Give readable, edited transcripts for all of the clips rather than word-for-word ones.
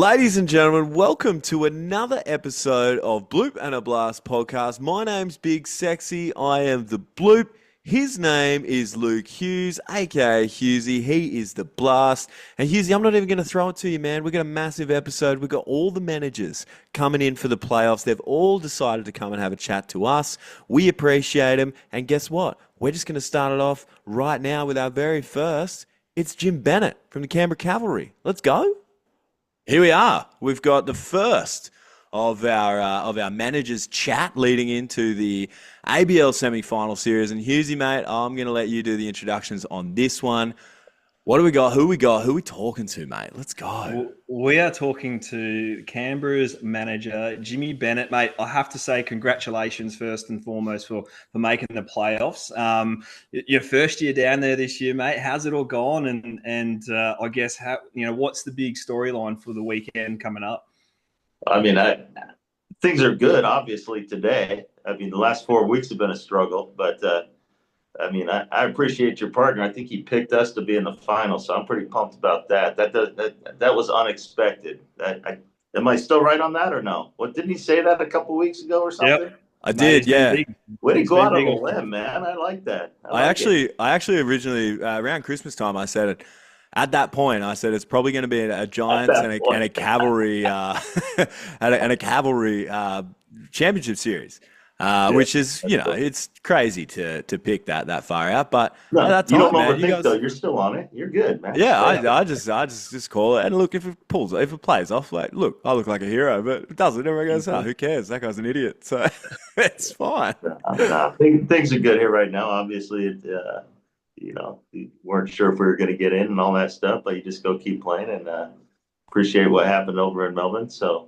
Ladies and gentlemen, welcome to another episode of Bloop and a Blast podcast. My name's Big Sexy. I am the Bloop. His name is Luke Hughes, aka Hughesy. He is the Blast. And Hughesy, I'm not even going to throw it to you, man. We've got a massive episode. We've got all the managers coming in for the playoffs. They've all decided to come and have a chat to us. We appreciate them. And guess what? We're just going to start it off right now with our very first. It's Jim Bennett from the Canberra Cavalry. Let's go. Here we are. We've got the first of our managers chat leading into the ABL Semi Final Series. And Hughesy, mate, I'm going to let you do the introductions on this one. What do we got? Who we got? Who are we talking to, mate? Let's go. We are talking to Canberra's manager, Jimmy Bennett, mate. I have to say congratulations first and foremost for making the playoffs. Your first year down there this year, mate. How's it all gone? And I guess what's the big storyline for the weekend coming up? I mean, things are good, obviously, today. I mean, the last 4 weeks have been a struggle, but I mean, I appreciate your partner. I think he picked us to be in the final, so I'm pretty pumped about that. That was unexpected. Am I still right on that or no? What, didn't he say that a couple weeks ago or something? Yep. I did, yeah. Way to go out on a limb, man. I like that. I actually originally around Christmas time I said it. At that point, I said it's probably going to be a Giants and a Cavalry and a Cavalry championship series, which is it's crazy to pick that far out. But no, at that time, you don't man, overthink though. You're still on it. You're good, man. Yeah, I just call it. And look, if it plays off, like look, I look like a hero, but if it doesn't, everyone goes, oh, who cares? That guy's an idiot. So it's fine. Things are good here right now. Obviously, we weren't sure if we were going to get in and all that stuff, but you just go keep playing and appreciate what happened over in Melbourne. So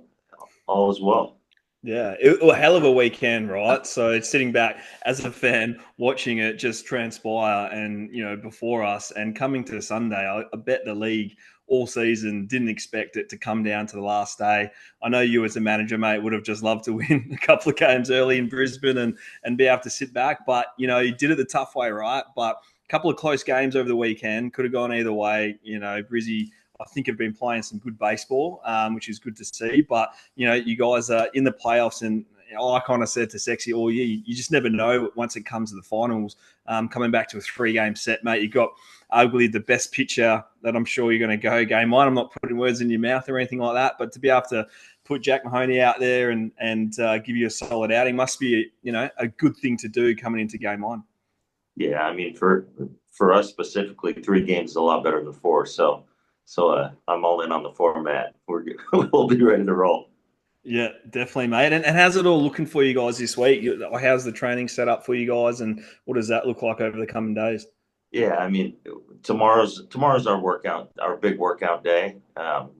all is well. Yeah, it was a hell of a weekend, right? So sitting back as a fan, watching it just transpire and, before us and coming to Sunday, I bet the league all season didn't expect it to come down to the last day. I know you as a manager, mate, would have just loved to win a couple of games early in Brisbane and be able to sit back. But, you did it the tough way, right? But couple of close games over the weekend, could have gone either way. Brizzy, I think, have been playing some good baseball, which is good to see. But, you guys are in the playoffs, and I kind of said to Sexy all year, you just never know once it comes to the finals. Coming back to a 3-game set, mate, you've got arguably the best pitcher that I'm sure you're going to go game one. I'm not putting words in your mouth or anything like that, but to be able to put Jack Mahoney out there and give you a solid outing must be, a good thing to do coming into game one. Yeah, I mean, for us specifically, 3 games is a lot better than 4. So I'm all in on the format. We'll be ready to roll. Yeah, definitely, mate. And how's it all looking for you guys this week? How's the training set up for you guys, and what does that look like over the coming days? Yeah, I mean, tomorrow's our big workout day.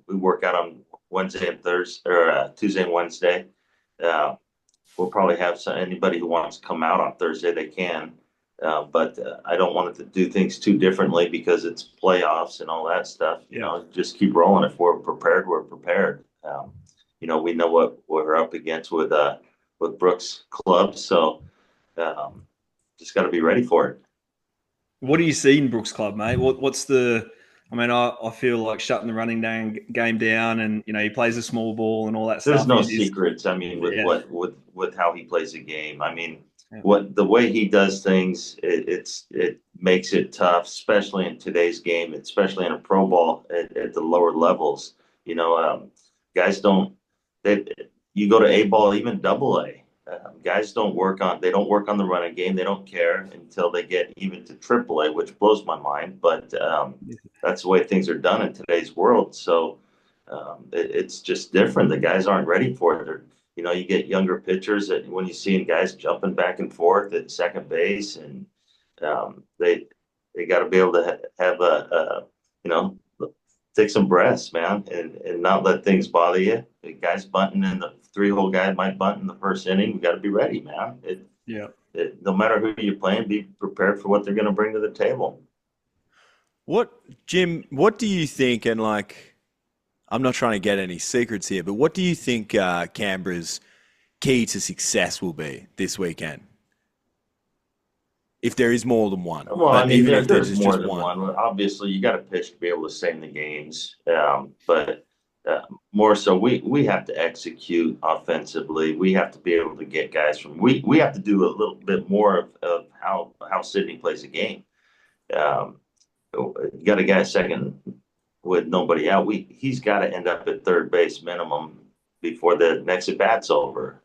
We work out on Wednesday and Thursday, or Tuesday and Wednesday. We'll probably have anybody who wants to come out on Thursday, they can. But I don't want it to do things too differently because it's playoffs and all that stuff. Just keep rolling. If we're prepared, we're prepared. We know what we're up against with Brooke's club, so just got to be ready for it. What do you see in Brooke's club, mate? What's the? I mean, I feel like shutting the running game down, and he plays a small ball and all that stuff. There's no secrets. I mean, with how he plays the game. I mean. The way he does things, it makes it tough, especially in today's game, especially in a pro ball at the lower levels. Guys don't. You go to A ball, even double A. Guys don't work on the running game. They don't care until they get even to triple A, which blows my mind. But that's the way things are done in today's world. So it's just different. The guys aren't ready for it. You get younger pitchers that when you see guys jumping back and forth at second base, and they got to be able to have take some breaths, man, and not let things bother you. The guys bunting in the 3-hole guy might bunt in the first inning. We got to be ready, man. No matter who you're playing, be prepared for what they're going to bring to the table. Jim, what do you think? And I'm not trying to get any secrets here, but what do you think Canberra's key to success will be this weekend? If there is more than one. Well, I mean, there's more than one. Obviously, you got to pitch to be able to stay in the games. But more so, we have to execute offensively. We have to be able to get guys from. We have to do a little bit more of how Sydney plays a game. You got a guy second with nobody out. He's got to end up at third base minimum before the next at bat's over.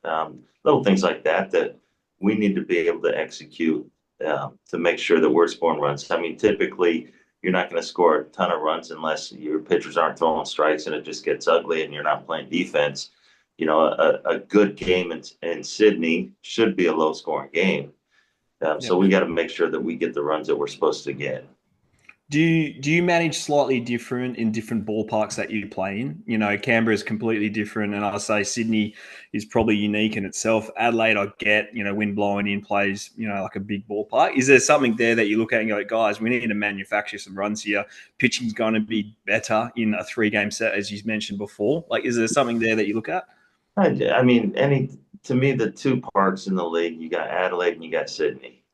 Little things like that we need to be able to execute to make sure that we're scoring runs. I mean, typically you're not going to score a ton of runs unless your pitchers aren't throwing strikes and it just gets ugly and you're not playing defense. You know, a good game in Sydney should be a low scoring game. So we got to make sure that we get the runs that we're supposed to get. Do you manage slightly different in different ballparks that you play in? You know, Canberra is completely different, and I'll say Sydney is probably unique in itself. Adelaide, I get, you know, wind blowing in plays, you know, like a big ballpark. Is there something there that you look at and go, guys, we need to manufacture some runs here? Pitching's going to be better in a 3-game set, as you mentioned before. Like, is there something there that you look at? I mean, to me, the two parks in the league, you got Adelaide and you got Sydney.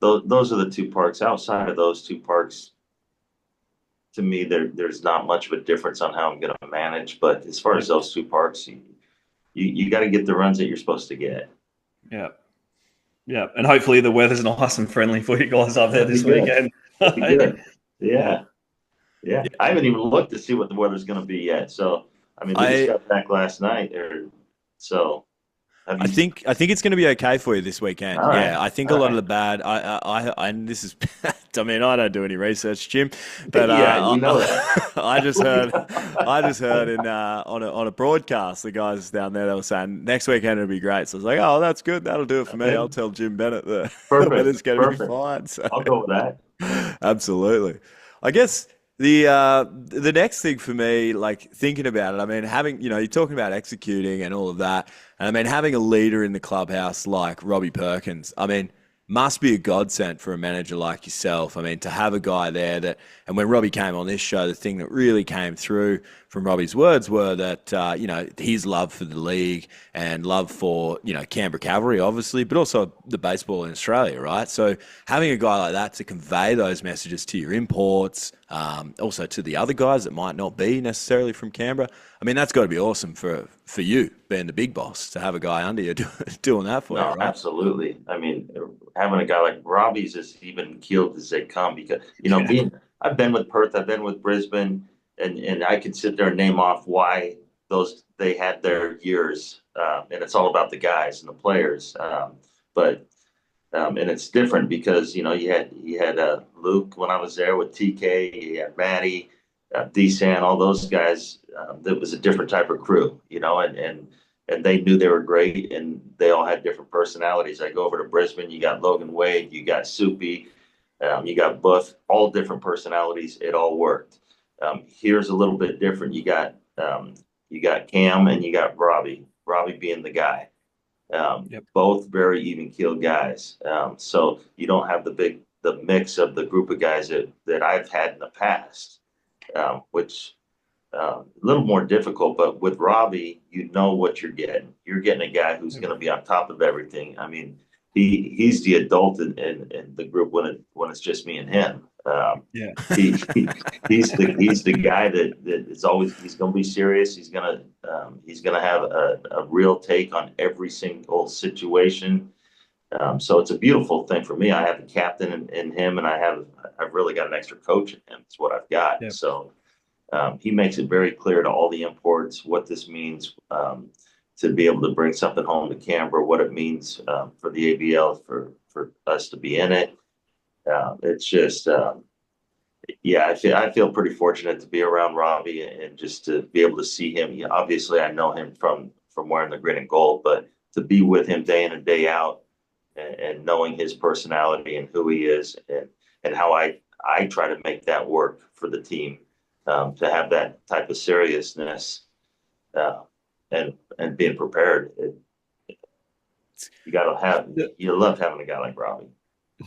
Those are the two parks. Outside of those two parks, to me, there's not much of a difference on how I'm going to manage. But as far as those two parks, you got to get the runs that you're supposed to get. Yeah. Yeah. And hopefully the weather's nice and friendly for you guys up there this weekend. Yeah. I haven't even looked to see what the weather's going to be yet. So, I mean, we just got back last night. I think it's going to be okay for you this weekend. All right. Yeah, I think a lot of the bad. And this is. I mean, I don't do any research, Jim, but we know that. I just heard in on a broadcast the guys down there, they were saying next weekend it'll be great. So I was like, oh, that's good. That'll do it for me. I'll tell Jim Bennett the weather's going to be fine. So I'll go with that. Absolutely. I guess the next thing for me, like thinking about it, I mean, having, you know, you're talking about executing and all of that. And I mean, having a leader in the clubhouse like Robbie Perkins, I mean, must be a godsend for a manager like yourself. I mean, to have a guy there that, and when Robbie came on this show, the thing that really came through from Robbie's words were that, you know, his love for the league and love for, you know, Canberra Cavalry, obviously, but also the baseball in Australia, right? So having a guy like that to convey those messages to your imports, also to the other guys that might not be necessarily from Canberra, I mean, that's got to be awesome for you being the big boss to have a guy under you doing that for you, right? Absolutely. I mean, having a guy like Robbie's is even keeled as they come because, you know, I've been with Perth, I've been with Brisbane, and I can sit there and name off why they had their years, and it's all about the guys and the players. And it's different because, you know, you had Luke when I was there with TK, you had Matty, D-San, all those guys. That was a different type of crew, you know, and they knew they were great, and they all had different personalities. I go over to Brisbane, you got Logan Wade, you got Soupy, you got Buff, all different personalities. It all worked. Here's a little bit different. You got Cam and you got Robbie being the guy. Both very even keeled guys. So you don't have the mix of the group of guys that I've had in the past, which a little more difficult. But with Robbie, you know what you're getting. You're getting a guy who's going to be on top of everything. I mean, he's the adult in the group when it's just me and him. He's the guy that is always, he's going to be serious. He's going to have a real take on every single situation. So it's a beautiful thing for me. I have a captain in him, and I've really got an extra coach in him. It's what I've got. Yep. So he makes it very clear to all the imports what this means, to be able to bring something home to Canberra, what it means for the ABL, for us to be in it. It's just, I feel pretty fortunate to be around Robbie and just to be able to see him. Obviously, I know him from wearing the green and gold, but to be with him day in and day out, and knowing his personality and who he is, and how I try to make that work for the team, to have that type of seriousness, and being prepared. You love having a guy like Robbie.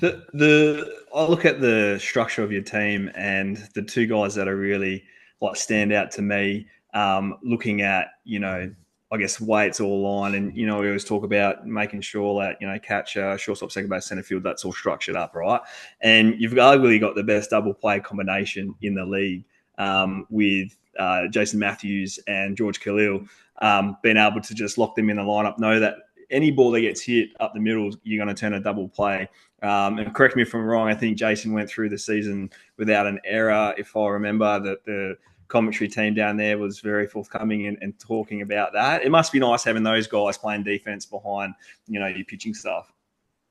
I look at the structure of your team, and the two guys that are really like stand out to me, looking at, you know, I guess weights all line, and, you know, we always talk about making sure that, you know, catcher, shortstop, second base, center field, that's all structured up, right? And you've arguably got the best double play combination in the league, with Jason Matthews and George Khalil, being able to just lock them in the lineup, know that any ball that gets hit up the middle, you're going to turn a double play. And correct me if I'm wrong, I think Jason went through the season without an error. If I remember, that the commentary team down there was very forthcoming and talking about that. It must be nice having those guys playing defense behind, your pitching staff.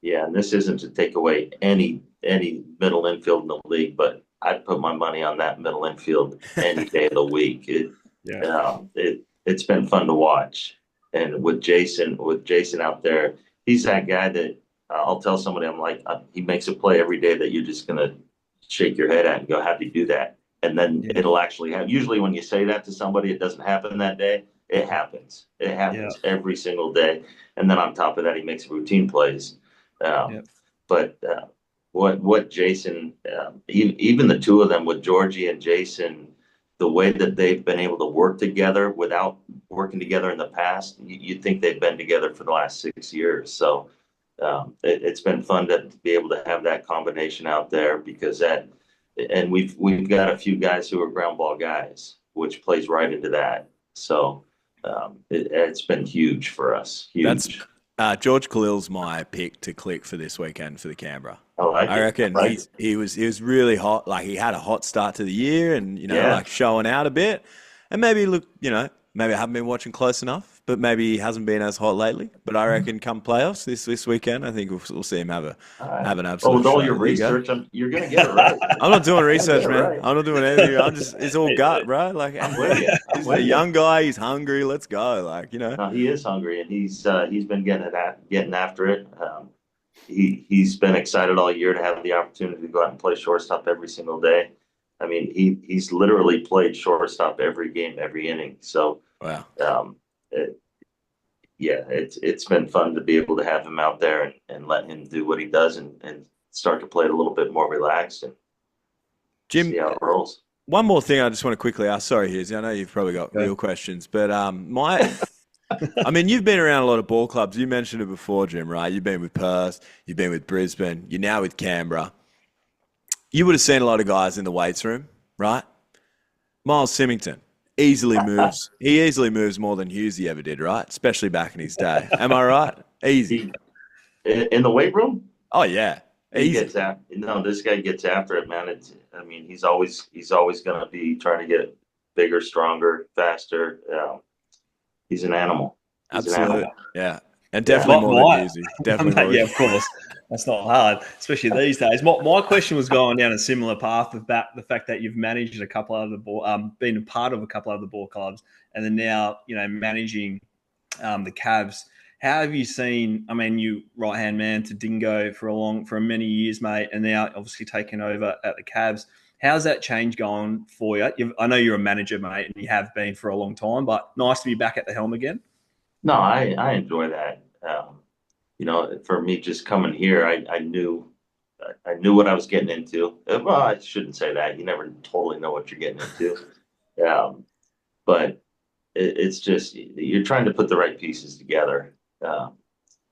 Yeah, and this isn't to take away any middle infield in the league, but I'd put my money on that middle infield any day of the week. It's been fun to watch. And with Jason out there, he's that guy that I'll tell somebody, I'm like, he makes a play every day that you're just going to shake your head at and go, how'd he do that? And then it'll actually happen. Usually when you say that to somebody, it doesn't happen that day. It happens. It happens every single day. And then on top of that, he makes routine plays. But what Jason, even the two of them with Georgie and Jason, the way that they've been able to work together without working together in the past, you'd think they've been together for the last 6 years. So it's been fun to be able to have that combination out there, because and we've got a few guys who are ground ball guys, which plays right into that. So it's been huge for us. Huge. That's George Khalil's my pick to click for this weekend for the Canberra. I reckon he was really hot. Like, he had a hot start to the year, and like showing out a bit. And maybe maybe I haven't been watching close enough, but maybe he hasn't been as hot lately. But I reckon come playoffs this weekend, I think we'll see him have an absolute. With all your research, you're gonna get it right. I'm not doing research, man. Right. I'm not doing anything. It's all gut, bro. Like, he's a young guy. He's hungry. Let's go. No, he is hungry, and he's been getting after it. He's been excited all year to have the opportunity to go out and play shortstop every single day. I mean, he's literally played shortstop every game, every inning. So, wow. It's been fun to be able to have him out there and let him do what he does and start to play it a little bit more relaxed and Jim, see how it rolls. One more thing I just want to quickly ask. Sorry, Hughesy, I know you've probably got real questions, but I mean, you've been around a lot of ball clubs. You mentioned it before, Jim, right? You've been with Perth, you've been with Brisbane, you're now with Canberra. You would have seen a lot of guys in the weights room, right? Miles Symington easily moves. He easily moves more than Hughesy ever did, right? Especially back in his day. Am I right? Easy. In the weight room? Oh, yeah. This guy gets after it, man. He's always going to be trying to get bigger, stronger, faster. He's an animal. Absolutely. Yeah. And definitely more than Hughesy. Definitely. Yeah, of course. That's not hard, especially these days. My question was going down a similar path about the fact that you've managed a couple of the ball, been a part of a couple of the ball clubs, and then now managing the Cavs. How have you seen? I mean, you right hand man to Dingo for many years, mate, and now obviously taking over at the Cavs. How's that change going for you? I know you're a manager, mate, and you have been for a long time, but nice to be back at the helm again. No, I enjoy that. For me, just coming here, I knew what I was getting into. Well, I shouldn't say that. You never totally know what you're getting into. But it's just you're trying to put the right pieces together.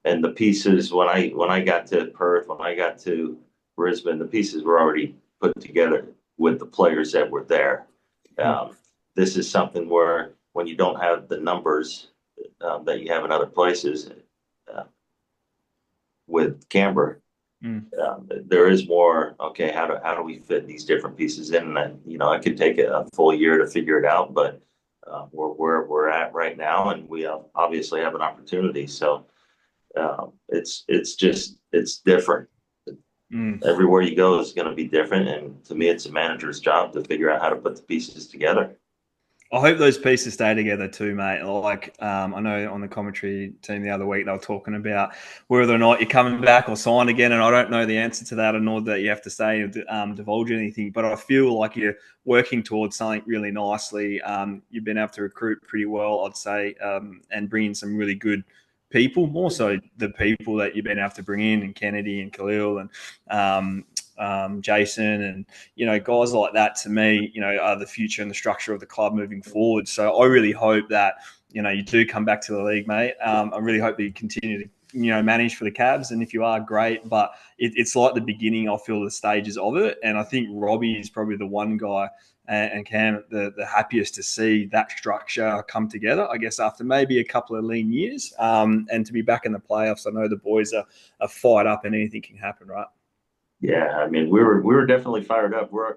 And the pieces, when I got to Perth, when I got to Brisbane, the pieces were already put together with the players that were there. This is something where when you don't have the numbers that you have in other places, with Canberra, there is more. Okay, how do we fit these different pieces in? And I could take a full year to figure it out, but where we're at right now, and we obviously have an opportunity. So it's different. Everywhere you go is going to be different, and to me, it's a manager's job to figure out how to put the pieces together. I hope those pieces stay together too, mate. Like, I know on the commentary team the other week, they were talking about whether or not you're coming back or signed again. And I don't know the answer to that, nor that you have to say or divulge anything. But I feel like you're working towards something really nicely. You've been able to recruit pretty well, I'd say, and bring in some really good people, more so the people that you've been able to bring in, and Kennedy and Khalil and Jason and guys like that, to me are the future and the structure of the club moving forward. So I really hope that you do come back to the league, mate. I really hope that you continue manage for the Cavs, and if you are, great. But it's like the beginning, I feel, the stages of it. And I think Robbie is probably the one guy and Cam the happiest to see that structure come together, I guess, after maybe a couple of lean years. And to be back in the playoffs, I know the boys are fired up and anything can happen, right? Yeah, I mean, we were definitely fired up. We're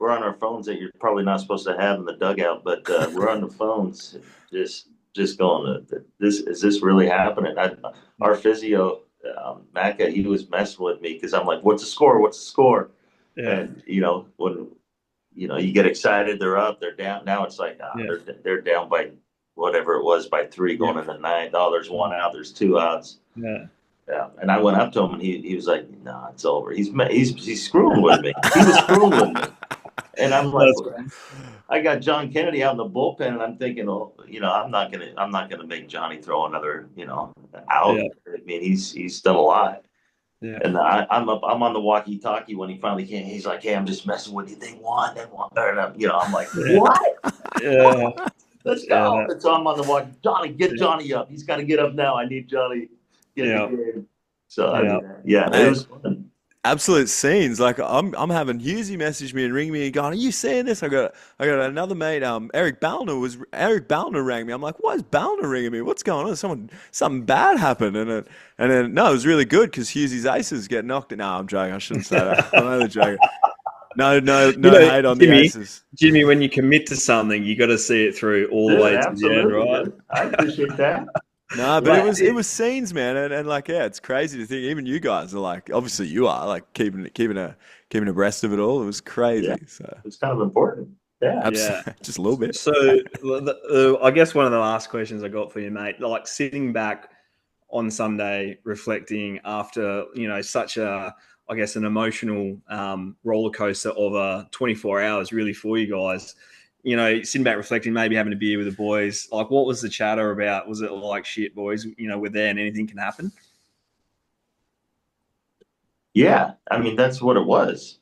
on our phones that you're probably not supposed to have in the dugout, but we're on the phones just going, is this really happening? Our physio, Macca, he was messing with me because I'm like, what's the score? What's the score? Yeah. And when you get excited, they're up, they're down. Now it's like they're down by whatever it was, by 3 going into 9. Oh, there's 1 out, there's 2 outs. Yeah. Yeah, and I went up to him, and he was like, "No, it's over. He's screwing with me. He was screwing with me." And I'm like, I got John Kennedy out in the bullpen, and I'm thinking, I'm not gonna make Johnny throw another, out. Yeah. I mean, he's done a lot. Yeah. And I'm on the walkie-talkie when he finally came. He's like, "Hey, I'm just messing with you. They won. And I'm like, "What? Yeah. Let's go." Yeah. And so I'm on the walkie. Johnny, get Johnny up. He's got to get up now. I need Johnny. Get the game. So it was fun. Absolute scenes. Like I'm having Hughesy message me and ring me and going, "Are you seeing this?" I got another mate, Eric Ballner rang me. I'm like, "Why is Ballner ringing me? What's going on? Something bad happened." And then no, it was really good because Hughesy's aces get knocked. No, I'm joking. I shouldn't say that. I'm only joking. No hate on the aces. Jimmy, when you commit to something, you got to see it through all the way to the end, right? Dude. I appreciate that. No, but it was scenes, man, and like it's crazy to think. Even you guys are like, obviously you are like keeping abreast of it all. It was crazy. Yeah. So it's kind of important. Yeah, just a little bit. So I guess one of the last questions I got for you, mate, like sitting back on Sunday, reflecting after such a, I guess, an emotional roller coaster of 24 hours, really, for you guys. Sitting back, reflecting, maybe having a beer with the boys. Like, what was the chatter about? Was it like, shit, boys, we're there and anything can happen? Yeah, I mean, that's what it was.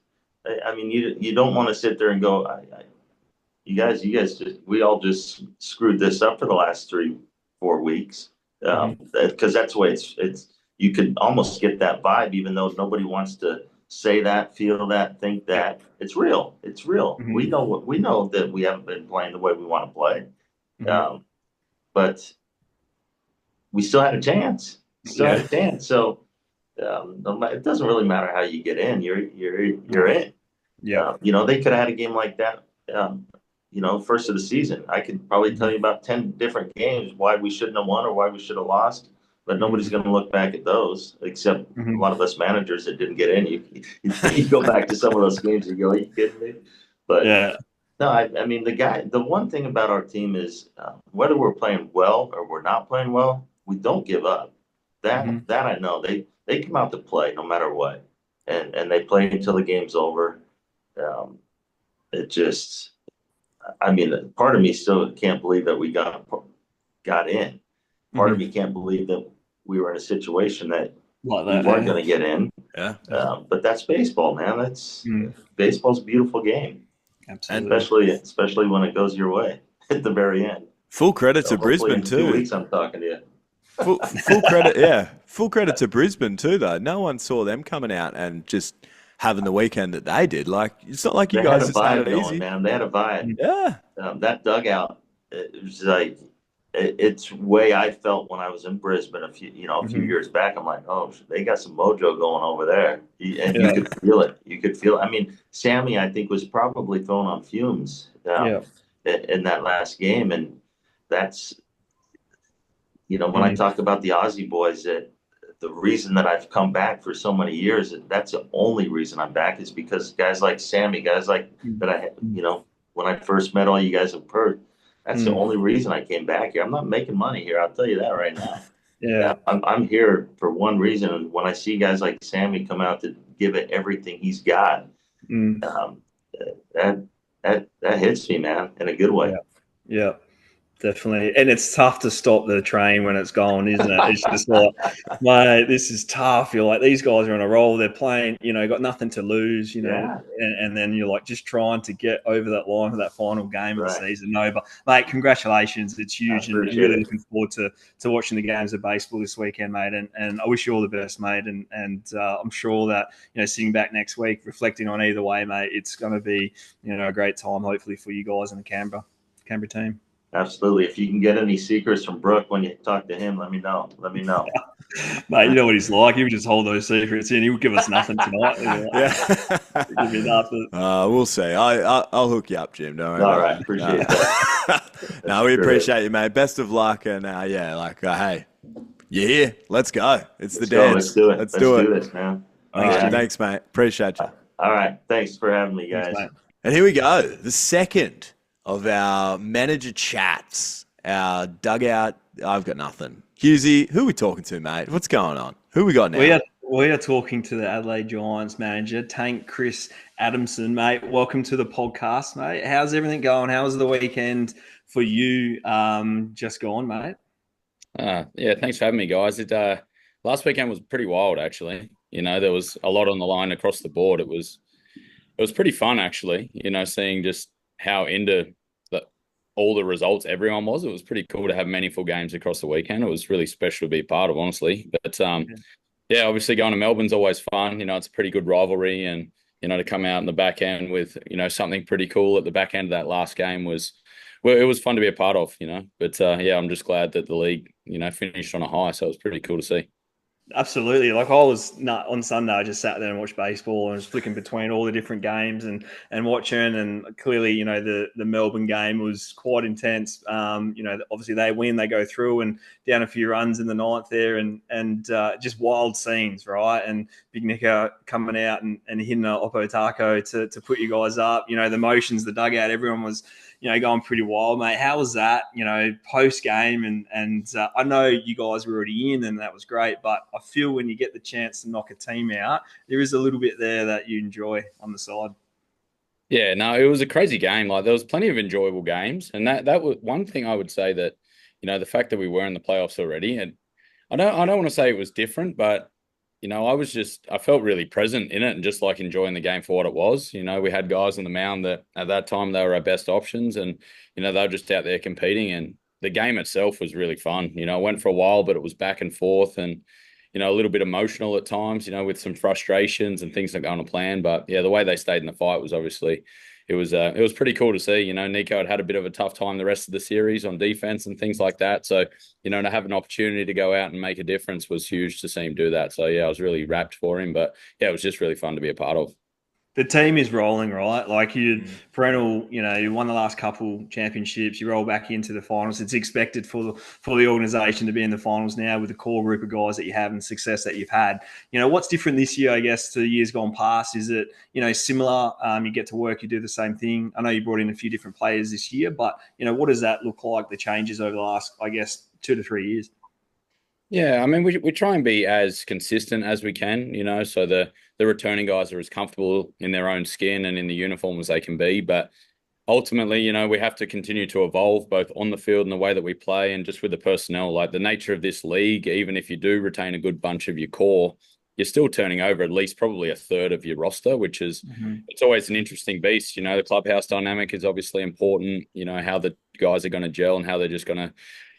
I mean, you don't want to sit there and go, you guys we all just screwed this up for the last 3-4 weeks. Because that's the way it's, you could almost get that vibe, even though nobody wants to say that, feel that, think that. It's real. It's real. Mm-hmm. We know that we haven't been playing the way we want to play. Mm-hmm. But we still had a chance. So it doesn't really matter how you get in. You're in. Yeah. They could have had a game like that. First of the season. I could probably tell you about 10 different games why we shouldn't have won or why we should have lost. But nobody's going to look back at those except a lot of us managers that didn't get in. You go back to some of those games and you go, "Are you kidding me?" But no, I mean, the one thing about our team is whether we're playing well or we're not playing well, we don't give up. That I know. They come out to play no matter what, and they play until the game's over. It just, I mean, part of me still can't believe that we got in. Part of me can't believe that we were in a situation that we weren't going to get in. Yeah. But that's baseball, man. That's baseball's a beautiful game. Absolutely. Especially when it goes your way at the very end. Full credit to Brisbane too. 2 weeks I'm talking to you. Full credit, yeah. Full credit to Brisbane too, though. No one saw them coming out and just having the weekend that they did. Like, it's not like you guys just had it easy, man. They had a vibe. Yeah. That dugout, it was like, it's way I felt when I was in Brisbane a few years back. I'm like, oh, they got some mojo going over there, and you could feel it. You could feel it. I mean, Sammy, I think, was probably thrown on fumes in that last game, and that's, when I talk about the Aussie boys, that the reason that I've come back for so many years, that's the only reason I'm back, is because guys like Sammy, guys like that I, when I first met all you guys in Perth. That's the only reason I came back here. I'm not making money here. I'll tell you that right now. Yeah. I'm here for one reason. And when I see guys like Sammy come out to give it everything he's got, that hits me, man, in a good way. Yeah. Definitely. And it's tough to stop the train when it's gone, isn't it? It's just like, mate, this is tough. You're like, these guys are on a roll. They're playing, got nothing to lose, and then you're like just trying to get over that line for that final game of the season. No, but, mate, congratulations. It's huge, and really looking forward to watching the games of baseball this weekend, mate. And I wish you all the best, mate. And I'm sure that, sitting back next week, reflecting on either way, mate, it's going to be, a great time, hopefully, for you guys and the Canberra team. Absolutely. If you can get any secrets from Brooke when you talk to him, let me know. Mate, you know what he's like. He would just hold those secrets in. He would give us nothing tonight. Give me nothing. We'll see. I'll hook you up, Jim. Don't worry. All right. Appreciate that. No, we appreciate you, mate. Best of luck. And hey, you're here. Let's go. It's the dance. Let's do it. Let's do this, man. Thanks, mate. Appreciate you. All right. Thanks for having me, guys. Thanks, and here we go. The second of our manager chats, our dugout. I've got nothing. Hughesy, who are we talking to, mate? What's going on? Who we got now? We are talking to the Adelaide Giants manager, Tank Chris Adamson, mate. Welcome to the podcast, mate. How's everything going? How was the weekend for you just gone, mate? Thanks for having me, guys. Last weekend was pretty wild, actually. There was a lot on the line across the board. It was pretty fun, actually, seeing just how into all the results everyone was. It was pretty cool to have meaningful games across the weekend. It was really special to be a part of, honestly. But obviously going to Melbourne's always fun. It's a pretty good rivalry, and to come out in the back end with something pretty cool at the back end of that last game it was fun to be a part of. But I'm just glad that the league finished on a high. So it was pretty cool to see. Absolutely. Like I was on Sunday, I just sat there and watched baseball and was flicking between all the different games and watching. And clearly, the Melbourne game was quite intense. Obviously they win, they go through and down a few runs in the ninth there and just wild scenes, right? And Big Nicker coming out and hitting a Oppo Taco to put you guys up. The motions, the dugout, everyone was going pretty wild, mate. How was that, post game? And I know you guys were already in and that was great, but I feel when you get the chance to knock a team out, there is a little bit there that you enjoy on the side. Yeah, no, it was a crazy game. Like there was plenty of enjoyable games. And that was one thing I would say that, the fact that we were in the playoffs already, and I don't want to say it was different, but I felt really present in it and just like enjoying the game for what it was. We had guys on the mound that at that time they were our best options and, they were just out there competing, and the game itself was really fun. It went for a while, but it was back and forth and, a little bit emotional at times, with some frustrations and things not going to plan. But yeah, the way they stayed in the fight was obviously, it was pretty cool to see. Nico had a bit of a tough time the rest of the series on defense and things like that. So, to have an opportunity to go out and make a difference was huge to see him do that. So yeah, I was really rapt for him, but yeah, it was just really fun to be a part of. The team is rolling, right? Like you perennial, you won the last couple championships, you roll back into the finals. It's expected for the organization to be in the finals now with the core group of guys that you have and success that you've had. What's different this year, I guess, to years gone past? Is it, similar? You get to work, you do the same thing. I know you brought in a few different players this year, but, what does that look like, the changes over the last, I guess, 2 to 3 years? Yeah, I mean, we try and be as consistent as we can, so the returning guys are as comfortable in their own skin and in the uniform as they can be. But ultimately, we have to continue to evolve both on the field and the way that we play and just with the personnel. Like the nature of this league, even if you do retain a good bunch of your core, you're still turning over at least probably a third of your roster, which is it's always an interesting beast. The clubhouse dynamic is obviously important. How the guys are going to gel and how they're just going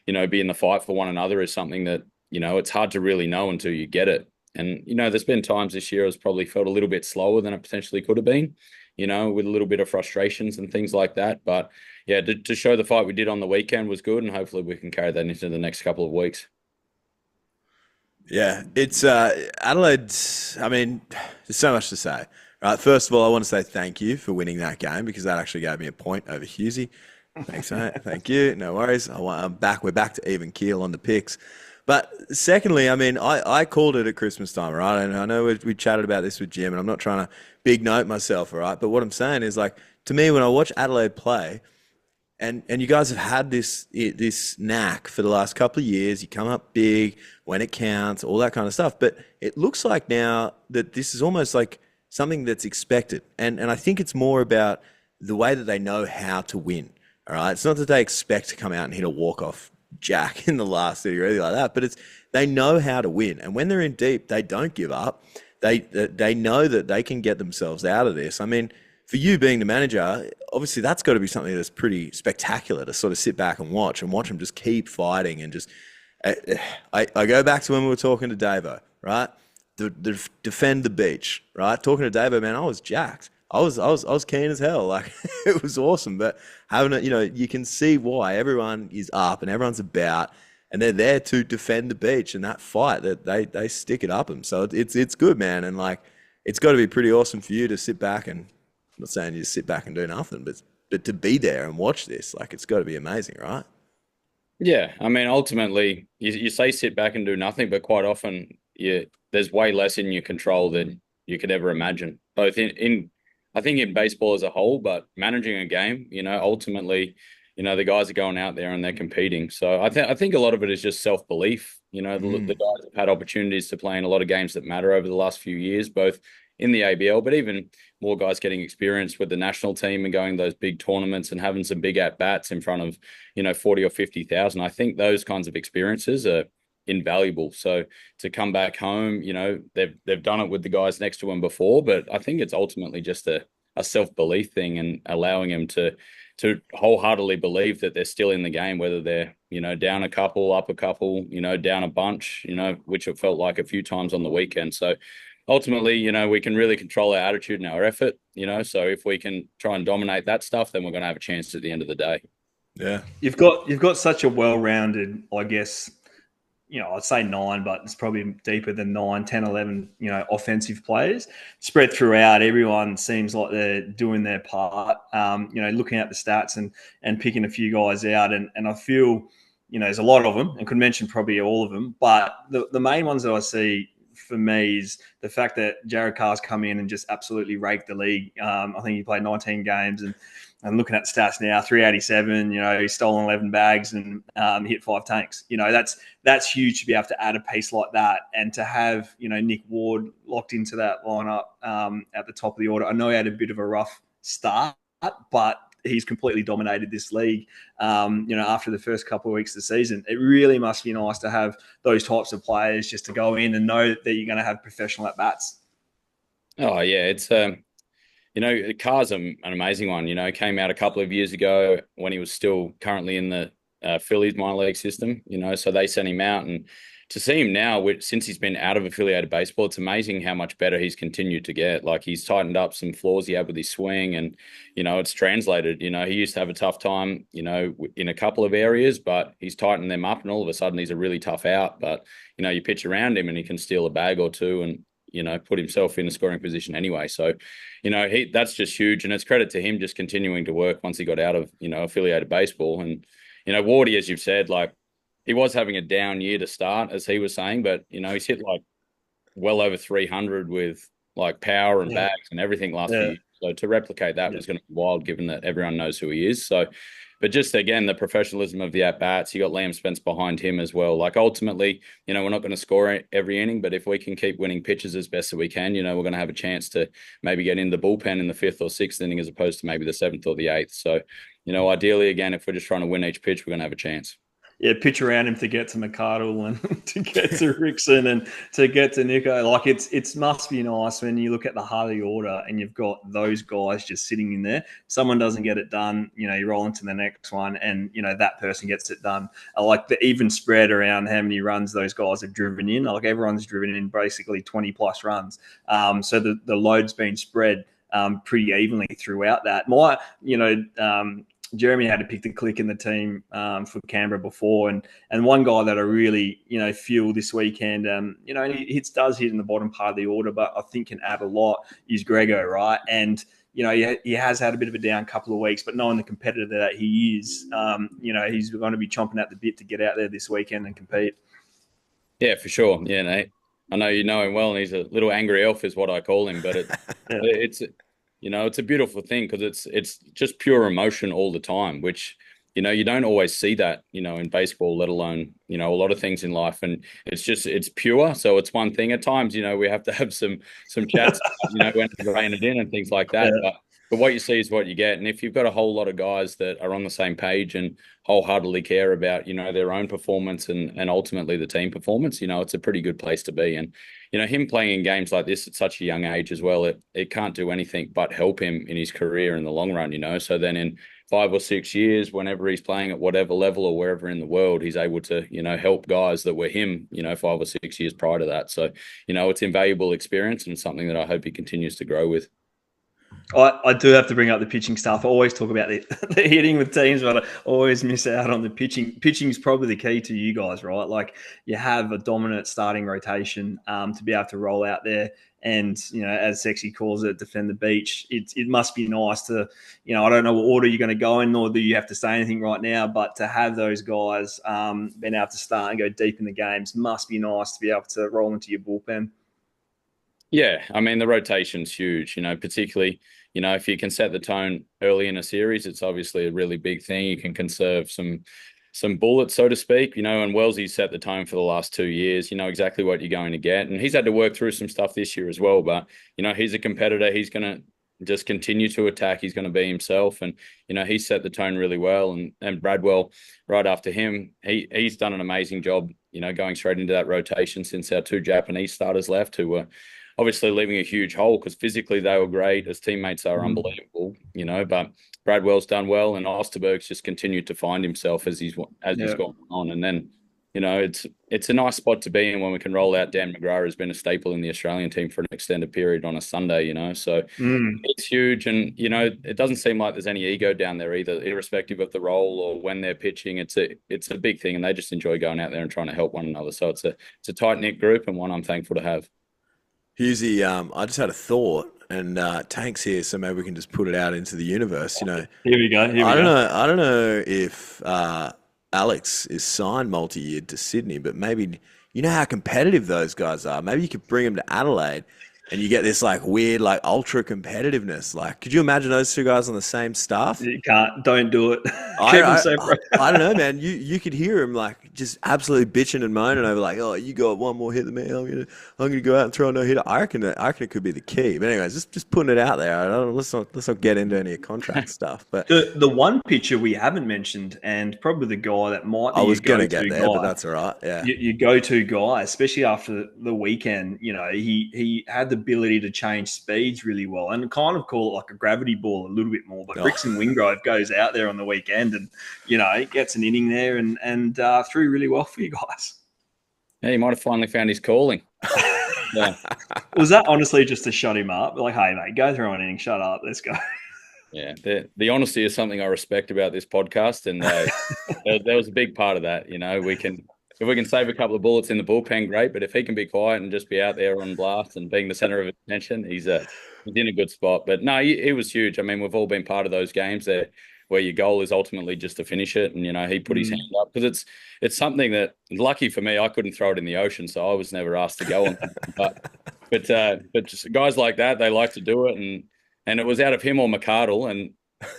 to, be in the fight for one another is something that, it's hard to really know until you get it. And, there's been times this year it's probably felt a little bit slower than it potentially could have been, with a little bit of frustrations and things like that. But yeah, to show the fight we did on the weekend was good, and hopefully we can carry that into the next couple of weeks. Yeah, it's Adelaide. I mean, there's so much to say. Right, first of all, I want to say thank you for winning that game because that actually gave me a point over Hughesy. Thanks, mate. Thank you. No worries. I'm back. We're back to even keel on the picks. But secondly, I mean, I called it at Christmas time, right? And I know we chatted about this with Jim, and I'm not trying to big note myself, all right? But what I'm saying is, like, to me, when I watch Adelaide play, and you guys have had this knack for the last couple of years, you come up big when it counts, all that kind of stuff. But it looks like now that this is almost like something that's expected. And I think it's more about the way that they know how to win. All right. It's not that they expect to come out and hit a walk-off jack in the last inning or anything like that, but they know how to win. And when they're in deep, they don't give up. They know that they can get themselves out of this. I mean, for you being the manager, obviously that's got to be something that's pretty spectacular to sort of sit back and watch them just keep fighting and just. I go back to when we were talking to Davo, right? Defend the beach, right? Talking to Davo, man, I was jacked. I was keen as hell. Like it was awesome. But having it, you can see why everyone is up and everyone's about, and they're there to defend the beach and that fight that they stick it up them. So it's good, man. And like it's got to be pretty awesome for you to sit back and. I'm not saying you just sit back and do nothing, but to be there and watch this, like it's got to be amazing, right? Yeah, I mean, ultimately, you say sit back and do nothing, but quite often, there's way less in your control than you could ever imagine. Both I think in baseball as a whole, but managing a game, ultimately, the guys are going out there and they're competing. So I think a lot of it is just self-belief. The guys have had opportunities to play in a lot of games that matter over the last few years, both in the ABL, but even more guys getting experience with the national team and going to those big tournaments and having some big at-bats in front of, 40 or 50,000. I think those kinds of experiences are invaluable. So to come back home, they've done it with the guys next to them before, but I think it's ultimately just a self-belief thing and allowing them to wholeheartedly believe that they're still in the game, whether they're, down a couple, up a couple, down a bunch, which it felt like a few times on the weekend. So ultimately, we can really control our attitude and our effort, so if we can try and dominate that stuff, then we're going to have a chance at the end of the day. Yeah. You've got such a well-rounded, I guess, I'd say 9, but it's probably deeper than 9, 10, 11, offensive players spread throughout. Everyone seems like they're doing their part, looking at the stats and picking a few guys out. And I feel, there's a lot of them and could mention probably all of them, but the main ones that I see for me is the fact that Jared Carr's come in and just absolutely raked the league. I think he played 19 games and looking at the stats now, 387, he's stolen 11 bags and hit 5 tanks. That's huge to be able to add a piece like that and to have, Nick Ward locked into that lineup at the top of the order. I know he had a bit of a rough start, but he's completely dominated this league, after the first couple of weeks of the season. It really must be nice to have those types of players just to go in and know that you're going to have professional at-bats. Oh, yeah, it's Carr's an amazing one. Came out a couple of years ago when he was still currently in the Phillies minor league system, so they sent him out. And to see him now, since he's been out of affiliated baseball, it's amazing how much better he's continued to get. Like he's tightened up some flaws he had with his swing and, it's translated. He used to have a tough time, in a couple of areas, but he's tightened them up and all of a sudden he's a really tough out. But, you pitch around him and he can steal a bag or two and, put himself in a scoring position anyway. So, that's just huge. And it's credit to him just continuing to work once he got out of, affiliated baseball. And, Wardy, as you've said, like he was having a down year to start, as he was saying, but, he's hit like well over 300 with like power and bags and everything last year. So to replicate that was going to be wild given that everyone knows who he is. So, but just again, the professionalism of the at-bats, you got Liam Spence behind him as well. Like ultimately, we're not going to score every inning, but if we can keep winning pitches as best as we can, we're going to have a chance to maybe get in the bullpen in the 5th or 6th inning as opposed to maybe the 7th or the 8th. So, ideally, again, if we're just trying to win each pitch, we're going to have a chance. Yeah, pitch around him to get to McArdle and to get to Rickson and to get to Nico. Like it's must be nice when you look at the heart of the order and you've got those guys just sitting in there. Someone doesn't get it done, you roll into the next one and, that person gets it done. I like the even spread around how many runs those guys have driven in. Like everyone's driven in basically 20 plus runs. So the load's been spread pretty evenly throughout that. Jeremy had to pick the click in the team for Canberra before, and one guy that I really feel this weekend, he does hit in the bottom part of the order, but I think can add a lot is Grego, right? And he has had a bit of a down couple of weeks, but knowing the competitor that he is, he's going to be chomping at the bit to get out there this weekend and compete. Yeah, for sure. Yeah, Nate. I know you know him well, and he's a little angry elf, is what I call him. But it's it's a beautiful thing because it's just pure emotion all the time, which you don't always see that in baseball, let alone a lot of things in life, and it's pure. So it's one thing. At times, we have to have some chats, when to rein it in and things like that. Yeah. But what you see is what you get. And if you've got a whole lot of guys that are on the same page and wholeheartedly care about, their own performance and ultimately the team performance, it's a pretty good place to be. And, him playing in games like this at such a young age as well, it can't do anything but help him in his career in the long run, So then in 5 or 6 years, whenever he's playing at whatever level or wherever in the world, he's able to, help guys that were him, 5 or 6 years prior to that. So, it's invaluable experience and something that I hope he continues to grow with. I do have to bring up the pitching stuff. I always talk about the hitting with teams, but I always miss out on the pitching. Pitching is probably the key to you guys, right? Like you have a dominant starting rotation to be able to roll out there and, as Sexy calls it, defend the beach. It must be nice to, I don't know what order you're going to go in, nor do you have to say anything right now, but to have those guys being able to start and go deep in the games must be nice to be able to roll into your bullpen. Yeah, I mean, the rotation's huge, particularly, if you can set the tone early in a series, it's obviously a really big thing. You can conserve some bullets, so to speak, and Wellesley set the tone for the last 2 years. You know exactly what you're going to get. And he's had to work through some stuff this year as well. But, he's a competitor. He's going to just continue to attack. He's going to be himself. And, he's set the tone really well. And Bradwell, right after him, he's done an amazing job, going straight into that rotation since our 2 Japanese starters left, who were obviously leaving a huge hole because physically they were great. As teammates, they were unbelievable, but Bradwell's done well, and Osterberg's just continued to find himself as he's gone on. And then, it's a nice spot to be in when we can roll out Dan McGrath, who's been a staple in the Australian team for an extended period on a Sunday, So it's huge. And, it doesn't seem like there's any ego down there either, irrespective of the role or when they're pitching. It's a big thing, and they just enjoy going out there and trying to help one another. So it's a tight-knit group and one I'm thankful to have. Hughesy, I just had a thought, and Tank's here, so maybe we can just put it out into the universe. Here we go. I don't know if Alex is signed multi-year to Sydney, but maybe how competitive those guys are. Maybe you could bring them to Adelaide, and you get this like weird, like ultra competitiveness. Like, could you imagine those 2 guys on the same staff? You can't. Don't do it. I don't know, man. You could hear him like just absolutely bitching and moaning over like, oh, you got one more hit than me. I'm gonna go out and throw a no hitter. I reckon it could be the key. But anyways, just putting it out there. Let's not get into any contract stuff. But the one pitcher we haven't mentioned, and probably the guy that might be I was gonna get there, guy, but that's all right. Yeah, your go-to guy, especially after the weekend. He had the ability to change speeds really well and kind of call it like a gravity ball a little bit more. But Rickson Wingrove goes out there on the weekend and, gets an inning there and threw really well for you guys. Yeah, he might have finally found his calling. Yeah. Was that honestly just to shut him up? Like, hey, mate, go through an inning, shut up, let's go. Yeah, the honesty is something I respect about this podcast, and there was a big part of that. If we can save a couple of bullets in the bullpen, great. But if he can be quiet and just be out there on blast and being the center of attention, he's in a good spot. But no, he was huge. I mean, we've all been part of those games there where your goal is ultimately just to finish it. And, he put his hand up because it's something that, lucky for me, I couldn't throw it in the ocean, so I was never asked to go on. But just guys like that, they like to do it. And it was out of him or McArdle, and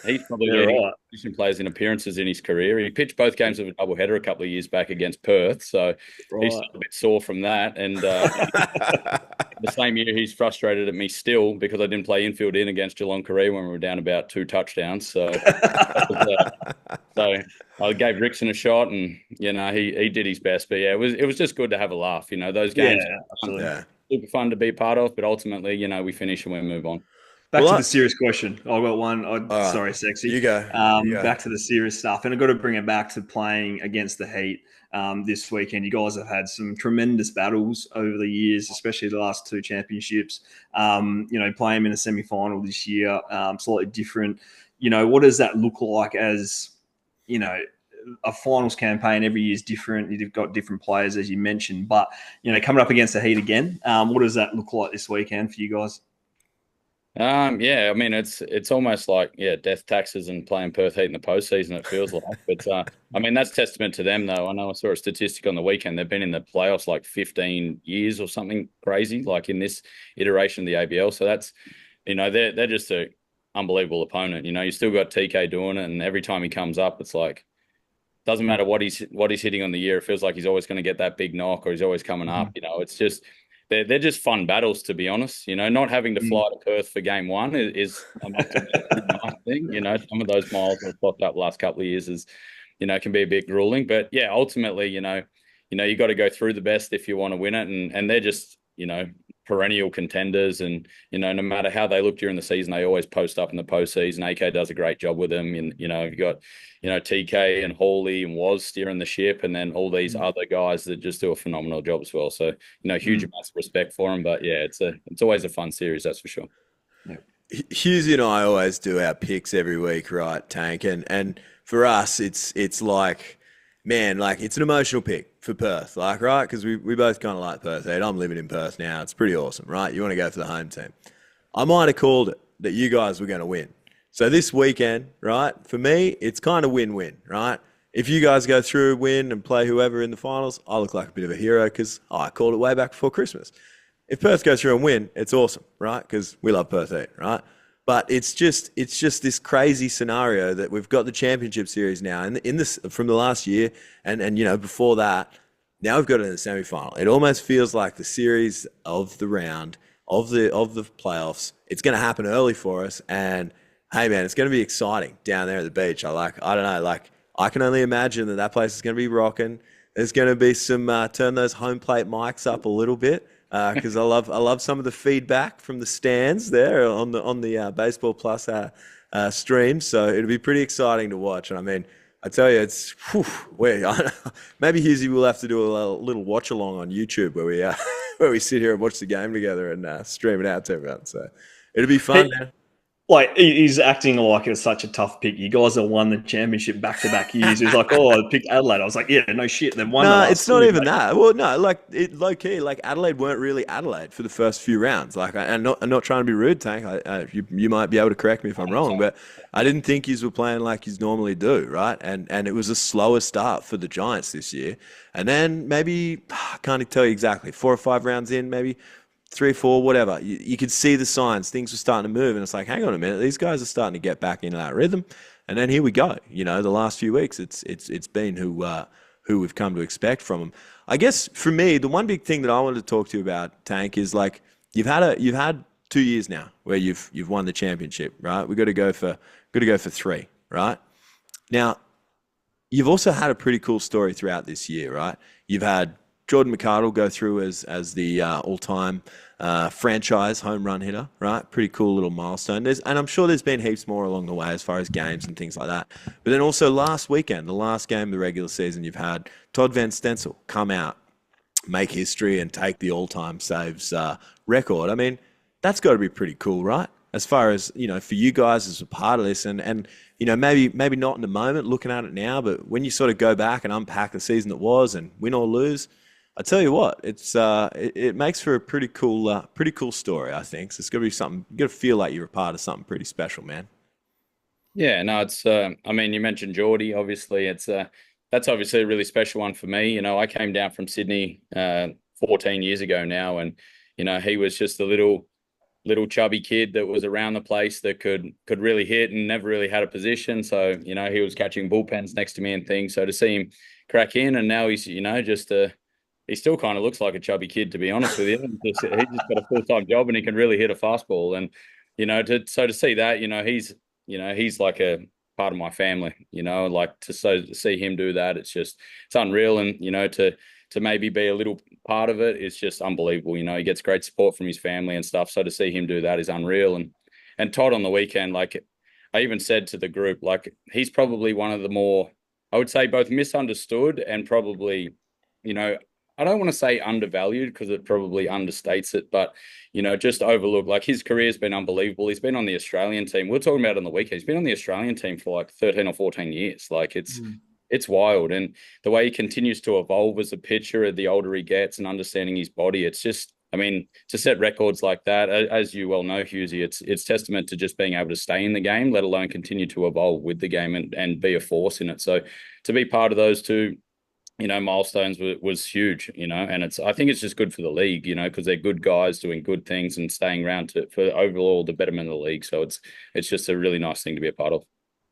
he's probably leading position plays in appearances in his career. He pitched both games of a doubleheader a couple of years back against Perth, so he's a bit sore from that. And the same year, he's frustrated at me still because I didn't play infield in against Geelong Korea when we were down about 2 touchdowns. So, so I gave Rickson a shot, and he did his best. But yeah, it was just good to have a laugh. Those games, super fun to be part of. But ultimately, we finish and we move on. Back to the serious question. I got one. Sorry, Sexy. You go. Back to the serious stuff. And I've got to bring it back to playing against the Heat this weekend. You guys have had some tremendous battles over the years, especially the last 2 championships. Playing them in a semi-final this year, slightly different. What does that look like as, a finals campaign every year is different. You've got different players, as you mentioned. But, coming up against the Heat again, what does that look like this weekend for you guys? Yeah, I mean, it's almost like, death taxes and playing Perth Heat in the postseason, it feels like. But, I mean, that's testament to them, though. I know I saw a statistic on the weekend. They've been in the playoffs like 15 years or something crazy, like in this iteration of the ABL. So that's, they're just an unbelievable opponent. You still got TK doing it, and every time he comes up, it's like, doesn't matter what he's hitting on the year. It feels like he's always going to get that big knock or he's always coming up. It's just they're just fun battles, to be honest. Not having to fly to Perth for game one is a nice thing. Some of those miles that have popped up last couple of years can be a bit grueling. But yeah, ultimately, you got to go through the best if you want to win it, and they're just perennial contenders, and no matter how they look during the season, they always post up in the postseason. AK does a great job with them, and you've got TK and Hawley and Woz steering the ship, and then all these other guys that just do a phenomenal job as well. So huge amounts of respect for them. But yeah, it's always a fun series, that's for sure. Yeah. Hughesy and I always do our picks every week, right, Tank? And for us, it's like, man, like it's an emotional pick for Perth, like, right? Because we both kind of like Perth. I'm living in Perth now. It's pretty awesome, right? You want to go for the home team. I might have called it that you guys were going to win. So this weekend, right, for me, it's kind of win-win, right? If you guys go through, win, and play whoever in the finals, I look like a bit of a hero because I called it way back before Christmas. If Perth goes through and win, it's awesome, right? Because we love Perth, right? But it's just this crazy scenario that we've got the championship series now, and in this from the last year, and before that, now we've got it in the semi-final. It almost feels like the series of the round of the playoffs. It's going to happen early for us, and hey, man, it's going to be exciting down there at the beach. I don't know, like I can only imagine that place is going to be rocking. There's going to be some turn those home plate mics up a little bit. Because I love some of the feedback from the stands there on the Baseball Plus stream, so it'll be pretty exciting to watch. And I mean, I tell you, it's maybe Hughesy will have to do a little watch along on YouTube where we sit here and watch the game together and stream it out to everyone. So it'll be fun, man. Like, he's acting like it was such a tough pick. You guys have won the championship back-to-back years. He was like, I picked Adelaide. I was like, yeah, no shit. They've won. No, it's not even that. Well, no, like low-key, like Adelaide weren't really Adelaide for the first few rounds. Like, I'm not trying to be rude, Tank. You might be able to correct me if I'm wrong, but I didn't think yous were playing like yous normally do, right? And it was a slower start for the Giants this year. And then maybe, I can't tell you exactly, 4 or 5 rounds in, maybe 3, 4, whatever. You could see the signs. Things were starting to move, and it's like, hang on a minute, these guys are starting to get back into that rhythm. And then here we go. The last few weeks, it's been who we've come to expect from them. I guess for me, the one big thing that I wanted to talk to you about, Tank, is like you've had 2 years now where you've won the championship, right? We've got to go for 3, right? Now, you've also had a pretty cool story throughout this year, right? You've had Jordan McArdle go through as the all-time franchise home run hitter, right? Pretty cool little milestone. And I'm sure there's been heaps more along the way as far as games and things like that. But then also last weekend, the last game of the regular season, you've had Todd Van Stencil come out, make history, and take the all-time saves record. I mean, that's got to be pretty cool, right? As far as, for you guys as a part of this, and maybe not in the moment looking at it now, but when you sort of go back and unpack the season that was and win or lose, I tell you what, it makes for a pretty cool story, I think. So it's gonna be something. You gotta feel like you're a part of something pretty special, man. Yeah, no, it's. I mean, you mentioned Geordie. Obviously, that's obviously a really special one for me. I came down from Sydney 14 years ago now, and he was just a little chubby kid that was around the place that could really hit and never really had a position. So he was catching bullpens next to me and things. So to see him crack in, and now he's just a he still kind of looks like a chubby kid, to be honest with you. He's just got a full-time job and he can really hit a fastball. And, to see that, he's like a part of my family, like to see him do that. It's unreal. And, to maybe be a little part of it, it's just unbelievable. He gets great support from his family and stuff. So to see him do that is unreal. And Todd on the weekend, like I even said to the group, like he's probably one of the more, I would say, both misunderstood and probably, I don't want to say undervalued because it probably understates it, but, just overlooked. Like his career's been unbelievable. He's been on the Australian team. We were talking about it on the weekend. He's been on the Australian team for like 13 or 14 years. Like it's wild. And the way he continues to evolve as a pitcher, the older he gets and understanding his body, it's just, I mean, to set records like that, as you well know, Hughesy, it's testament to just being able to stay in the game, let alone continue to evolve with the game and be a force in it. So to be part of those two, milestones was huge, and I think it's just good for the league, because they're good guys doing good things and staying around for overall the betterment of the league. So it's just a really nice thing to be a part of.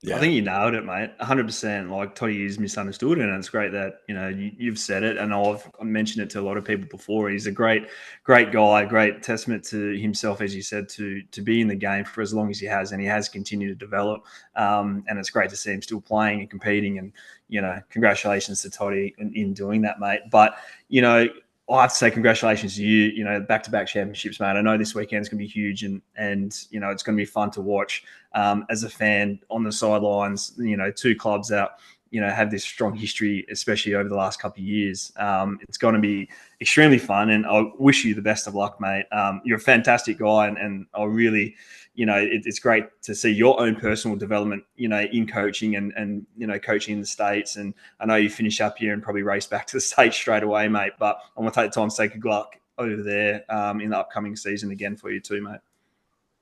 Yeah. I think you nailed it, mate. 100%. Like Toddy is misunderstood, and it's great that you've said it, and I've mentioned it to a lot of people before. He's a great guy, great testament to himself, as you said, to be in the game for as long as he has, and he has continued to develop. And it's great to see him still playing and competing, and congratulations to Toddy in doing that, mate. But I have to say congratulations to you. Back-to-back championships, mate. I know this weekend's going to be huge, and it's going to be fun to watch as a fan on the sidelines. Two clubs that have this strong history, especially over the last couple of years. It's going to be extremely fun, and I wish you the best of luck, mate. You're a fantastic guy, and I really, it's great to see your own personal development, in coaching and coaching in the States. And I know you finish up here and probably race back to the States straight away, mate. But I want to take the time to say good luck over there in the upcoming season again for you too, mate.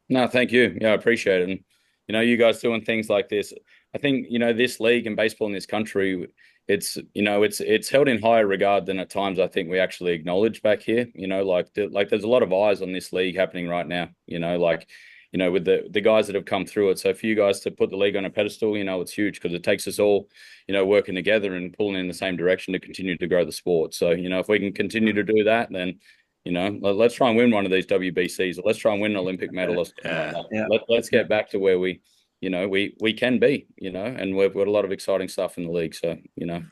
No, thank you. Yeah, I appreciate it. And, you guys doing things like this. I think, this league and baseball in this country, it's held in higher regard than at times I think we actually acknowledge back here. Like there's a lot of eyes on this league happening right now, with the guys that have come through it. So for you guys to put the league on a pedestal, it's huge because it takes us all, working together and pulling in the same direction to continue to grow the sport. So, if we can continue to do that, then let's try and win one of these WBCs. Or let's try and win an Olympic medal or something like that. Yeah. Let's get back to where we can be, and we've got a lot of exciting stuff in the league. So,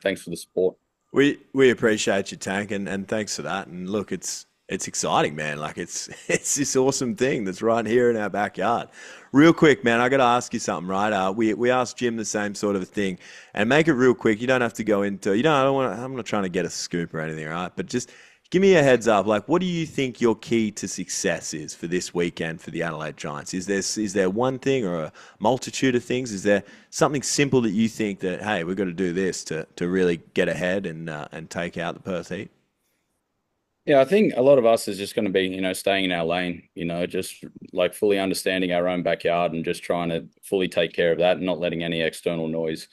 thanks for the support. We appreciate your Tank, and thanks for that. And look, it's exciting, man. Like it's this awesome thing that's right here in our backyard. Real quick, man, I got to ask you something, right? We asked Jim the same sort of a thing, and make it real quick. You don't have to go into, I'm not trying to get a scoop or anything, right? But just give me a heads up. Like, what do you think your key to success is for this weekend for the Adelaide Giants? Is there one thing or a multitude of things? Is there something simple that you think that, hey, we've got to do this to really get ahead and take out the Perth Heat? Yeah, I think a lot of us is just going to be, staying in our lane, just like fully understanding our own backyard and just trying to fully take care of that and not letting any external noise,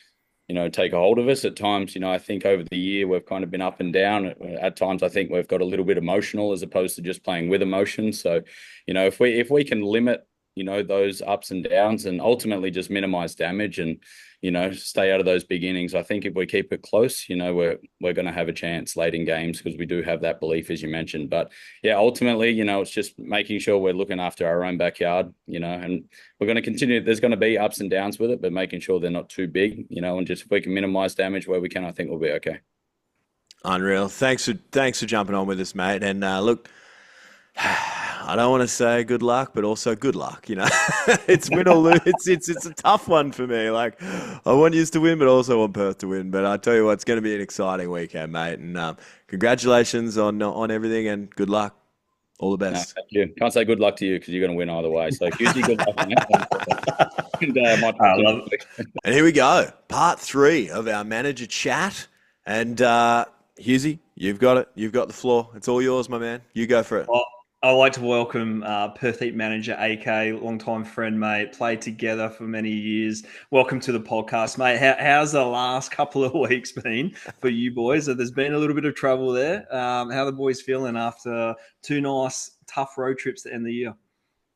take a hold of us. At times, I think over the year we've kind of been up and down. At times, I think we've got a little bit emotional as opposed to just playing with emotion. So, if we can limit, those ups and downs and ultimately just minimize damage and, stay out of those big innings, I think if we keep it close, we're going to have a chance late in games because we do have that belief, as you mentioned. But yeah, ultimately, it's just making sure we're looking after our own backyard, and we're going to continue. There's going to be ups and downs with it, but making sure they're not too big, and just if we can minimize damage where we can, I think we'll be okay. Unreal. Thanks for jumping on with us, mate. And look, I don't want to say good luck, but also good luck. It's win or lose. It's a tough one for me. Like, I want you to win, but also want Perth to win. But I tell you what, it's going to be an exciting weekend, mate. And congratulations on everything, and good luck. All the best. No, thank you. Can't say good luck to you because you're going to win either way. So, Hughesy, good luck. And here we go, part 3 of our manager chat. And Hughesy, you've got it. You've got the floor. It's all yours, my man. You go for it. Well, I'd like to welcome Perth Heat manager AK, longtime friend, mate. Played together for many years. Welcome to the podcast, mate. How's the last couple of weeks been for you boys? There's been a little bit of trouble there. How are the boys feeling after 2 nice, tough road trips to end the year?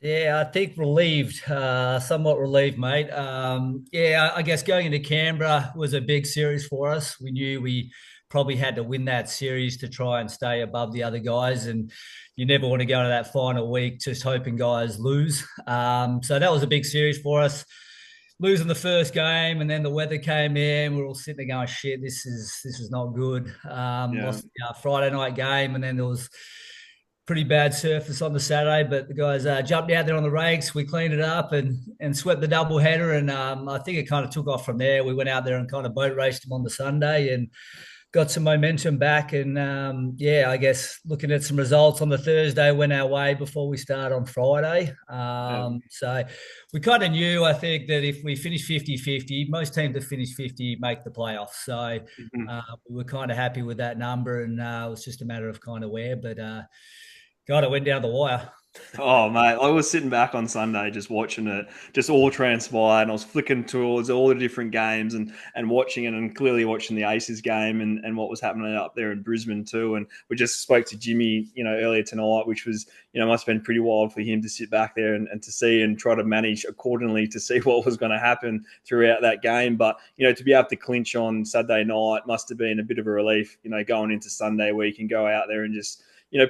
Yeah, I think relieved, somewhat relieved, mate. I guess going into Canberra was a big series for us. We knew we probably had to win that series to try and stay above the other guys, and you never want to go into that final week just hoping guys lose. So that was a big series for us. Losing the first game, and then the weather came in. We were all sitting there going, "Shit, this is not good." Lost the Friday night game, and then there was pretty bad surface on the Saturday, but the guys jumped out there on the rakes. We cleaned it up and swept the double header, and I think it kind of took off from there. We went out there and kind of boat raced them on the Sunday and got some momentum back. And I guess looking at some results on the Thursday went our way before we start on Friday. So we kind of knew, I think, that if we finish 50-50, most teams that finish 50 make the playoffs. So we were kind of happy with that number, and it was just a matter of kind of where. But God, it went down the wire. Oh, mate, I was sitting back on Sunday just watching it, just all transpire, and I was flicking towards all the different games and watching it, and clearly watching the Aces game and what was happening up there in Brisbane too. And we just spoke to Jimmy, earlier tonight, which was, must have been pretty wild for him to sit back there and to see and try to manage accordingly to see what was going to happen throughout that game. But, to be able to clinch on Saturday night must have been a bit of a relief, going into Sunday where you can go out there and just,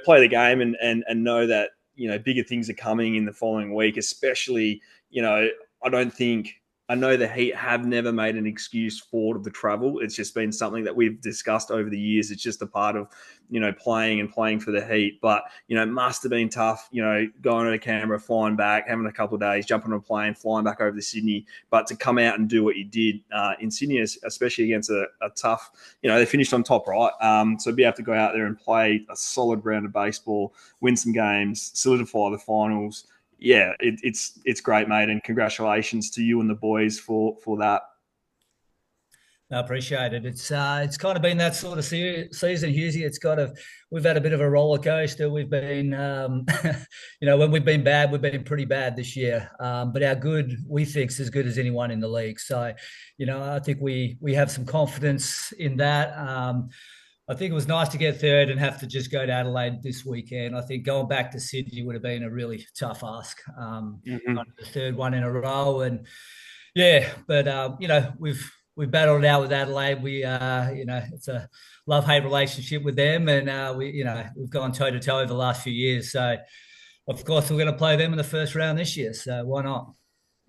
play the game and know that, bigger things are coming in the following week, especially, I know the Heat have never made an excuse for the travel. It's just been something that we've discussed over the years. It's just a part of, playing for the Heat. But, it must have been tough, going to Canberra, flying back, having a couple of days, jumping on a plane, flying back over to Sydney. But to come out and do what you did in Sydney, especially against a tough, they finished on top, right? So be able to go out there and play a solid round of baseball, win some games, solidify the finals. Yeah, it's great, mate, and congratulations to you and the boys for that. I appreciate it. It's kind of been that sort of season, Hughesy. We've had a bit of a roller coaster. We've been, when we've been bad, we've been pretty bad this year. But our good, we think, is as good as anyone in the league. So, I think we have some confidence in that. I think it was nice to get third and have to just go to Adelaide this weekend. I think going back to Sydney would have been a really tough ask. The third one in a row, and but we've battled it out with Adelaide. We it's a love-hate relationship with them, and we've gone toe-to-toe over the last few years. So of course we're going to play them in the first round this year. So why not?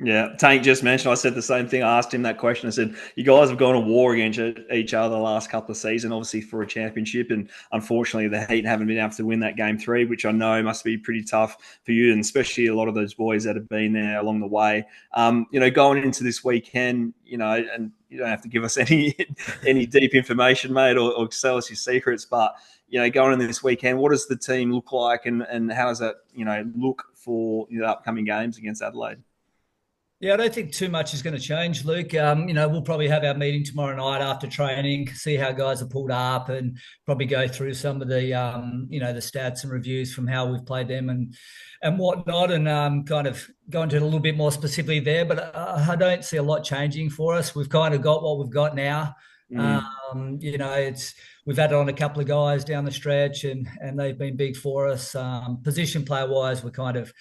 Yeah, Tank just mentioned, I said the same thing. I asked him that question. I said, you guys have gone to war against each other the last couple of seasons, obviously for a championship. And unfortunately, the Heat haven't been able to win that game 3, which I know must be pretty tough for you, and especially a lot of those boys that have been there along the way. Going into this weekend, and you don't have to give us any deep information, mate, or sell us your secrets, but, going into this weekend, what does the team look like, and how does that, look for the upcoming games against Adelaide? Yeah, I don't think too much is going to change, Luke. We'll probably have our meeting tomorrow night after training, see how guys are pulled up, and probably go through some of the, the stats and reviews from how we've played them and whatnot, and kind of go into it a little bit more specifically there. But I don't see a lot changing for us. We've kind of got what we've got now. We've added on a couple of guys down the stretch, and they've been big for us. Position player wise, we're kind of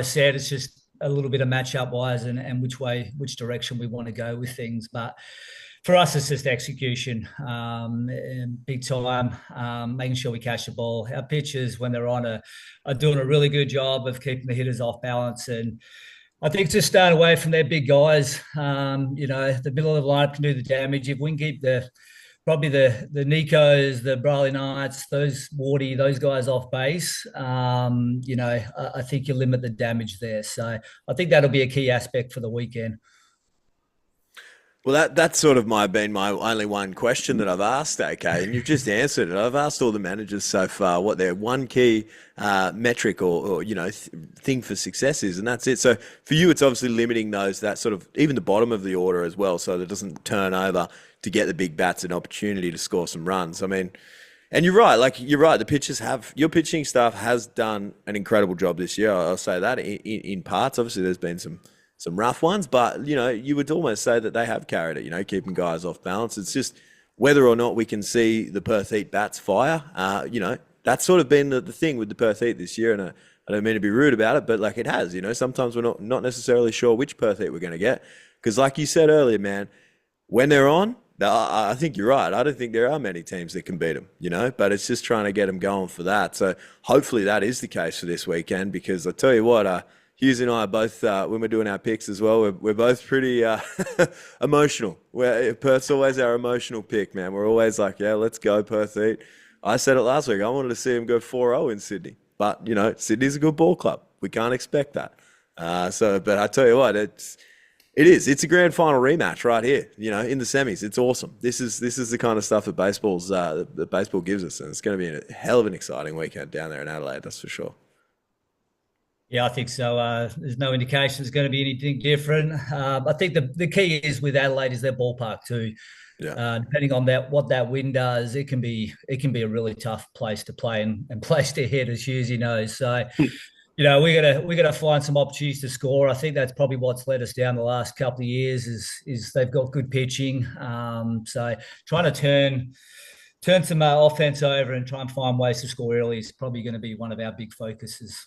set. It's just a little bit of matchup wise and which direction we want to go with things. But for us, it's just execution, big time, making sure we catch the ball. Our pitchers, when they're on, are doing a really good job of keeping the hitters off balance. And I think just staying away from their big guys. The middle of the lineup can do the damage. If we can keep probably the Nikos, the Briley Knights, those Wardy, those guys off base, I think you limit the damage there. So I think that'll be a key aspect for the weekend. Well, that's sort of been my only one question that I've asked, okay? And you've just answered it. I've asked all the managers so far what their one key metric or thing for success is, and that's it. So for you, it's obviously limiting that sort of even the bottom of the order as well, so that it doesn't turn over to get the big bats an opportunity to score some runs. I mean, and you're right. Your pitching staff has done an incredible job this year. I'll say that in parts. Obviously, there's been some rough ones, but, you would almost say that they have carried it, keeping guys off balance. It's just whether or not we can see the Perth Heat bats fire. That's sort of been the thing with the Perth Heat this year, and I don't mean to be rude about it, but it has, sometimes we're not necessarily sure which Perth Heat we're going to get. Because like you said earlier, man, when they're on, I think you're right. I don't think there are many teams that can beat them, but it's just trying to get them going for that. So hopefully that is the case for this weekend, because I tell you what, Hughes and I are both, when we're doing our picks as well, we're both pretty emotional. Perth's always our emotional pick, man. We're always like, yeah, let's go Perth Heat. I said it last week. I wanted to see them go 4-0 in Sydney. But, Sydney's a good ball club. We can't expect that. But I tell you what, it's a grand final rematch right here, in the semis. It's awesome. This is the kind of stuff that baseball gives us, and it's going to be a hell of an exciting weekend down there in Adelaide, that's for sure. Yeah, I think so. There's no indication there's going to be anything different. I think the key is with Adelaide is their ballpark too. Yeah. Depending on what that wind does, it can be a really tough place to play and place to hit, as Hughesy knows. So we gotta find some opportunities to score. I think that's probably what's let us down the last couple of years. Is they've got good pitching. So trying to turn some offense over and try and find ways to score early is probably going to be one of our big focuses.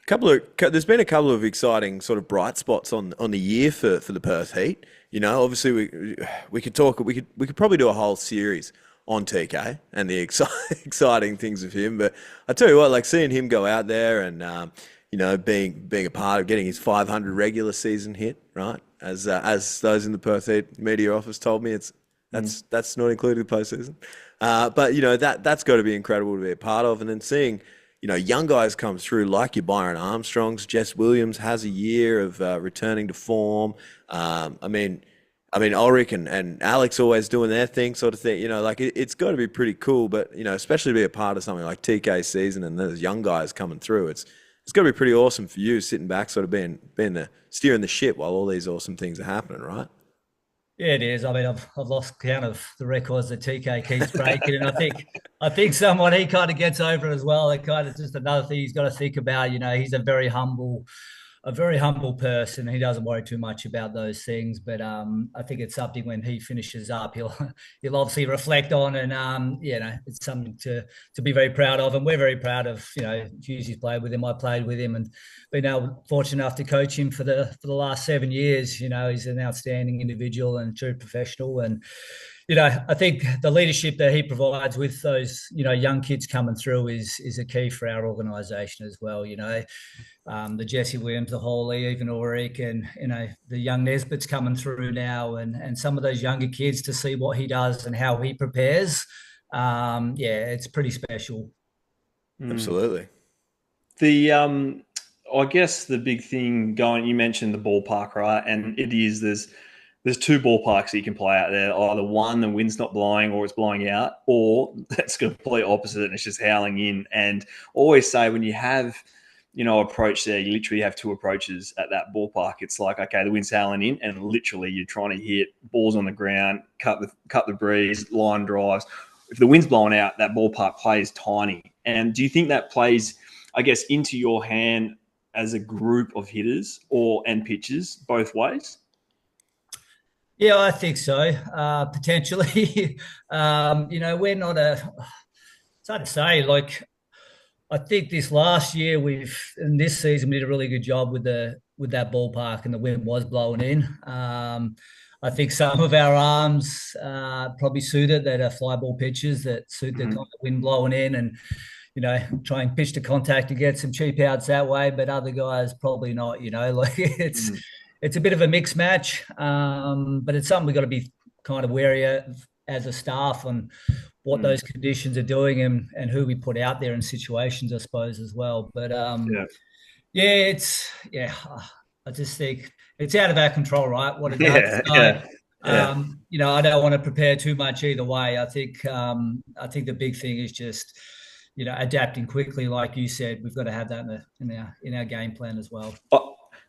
There's been a couple of exciting sort of bright spots on the year for the Perth Heat. Obviously we could probably do a whole series on TK and the exciting things of him. But I tell you what, like seeing him go out there and being a part of getting his 500 regular season hit, right? As those in the Perth Heat media office told me, that's not included the postseason. But that's got to be incredible to be a part of, and then seeing young guys come through like your Byron Armstrongs. Jess Williams has a year of returning to form. I mean, Ulrich and Alex always doing their thing, sort of thing. It's got to be pretty cool. But especially to be a part of something like TK season and those young guys coming through, it's got to be pretty awesome for you sitting back, sort of being the steering the ship while all these awesome things are happening, right? Yeah, it is. I mean, I've lost count of the records that TK keeps breaking, and I think someone he kind of gets over as well. It kind of just another thing he's got to think about. He's a very humble person. He doesn't worry too much about those things, but I think it's something when he finishes up, he'll obviously reflect on, and it's something to be very proud of. And we're very proud of Hughesy's played with him. I played with him, and been fortunate enough to coach him for the last 7 years. He's an outstanding individual and true professional, and I think the leadership that he provides with those, young kids coming through is a key for our organisation as well. The Jesse Williams, the Holy, even Ulrich, and the young Nesbitt's coming through now, and some of those younger kids to see what he does and how he prepares. It's pretty special. Absolutely. I guess the big thing going, you mentioned the ballpark, right? And it is there's two ballparks that you can play out there. Either one, the wind's not blowing or it's blowing out, or that's complete opposite and it's just howling in. And always say when you have, approach there, you literally have two approaches at that ballpark. It's like, okay, the wind's howling in, and literally you're trying to hit balls on the ground, cut the breeze, line drives. If the wind's blowing out, that ballpark plays tiny. And do you think that plays, I guess, into your hand as a group of hitters and pitchers both ways? Yeah, I think so. Potentially, we're not it's hard to say. Like, I think this last year and this season we did a really good job with that ballpark, and the wind was blowing in. I think some of our arms probably suited that are fly ball pitches that suit the kind of wind blowing in, and try and pitch to contact to get some cheap outs that way. But other guys probably not. It's a bit of a mixed match, but it's something we've got to be kind of wary of as a staff on what those conditions are doing and who we put out there in situations, I suppose, as well. But I just think it's out of our control, right? What it does. I don't want to prepare too much either way. I think the big thing is just adapting quickly, like you said. We've got to have that in our game plan as well.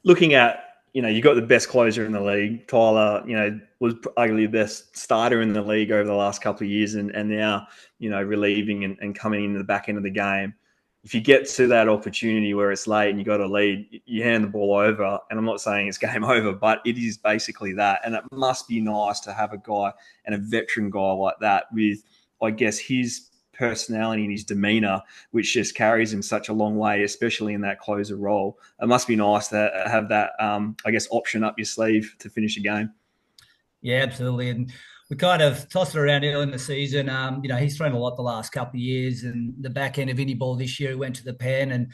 Looking at, you got the best closer in the league. Tyler, was arguably the best starter in the league over the last couple of years, and now, relieving and coming into the back end of the game. If you get to that opportunity where it's late and you got a lead, you hand the ball over, and I'm not saying it's game over, but it is basically that. And it must be nice to have a guy and a veteran guy like that with, I guess, his personality and his demeanor, which just carries him such a long way, especially in that closer role. It must be nice to have that, option up your sleeve to finish a game. Yeah, absolutely. And we kind of tossed it around early in the season. He's thrown a lot the last couple of years, and the back end of any ball this year, he went to the pen, and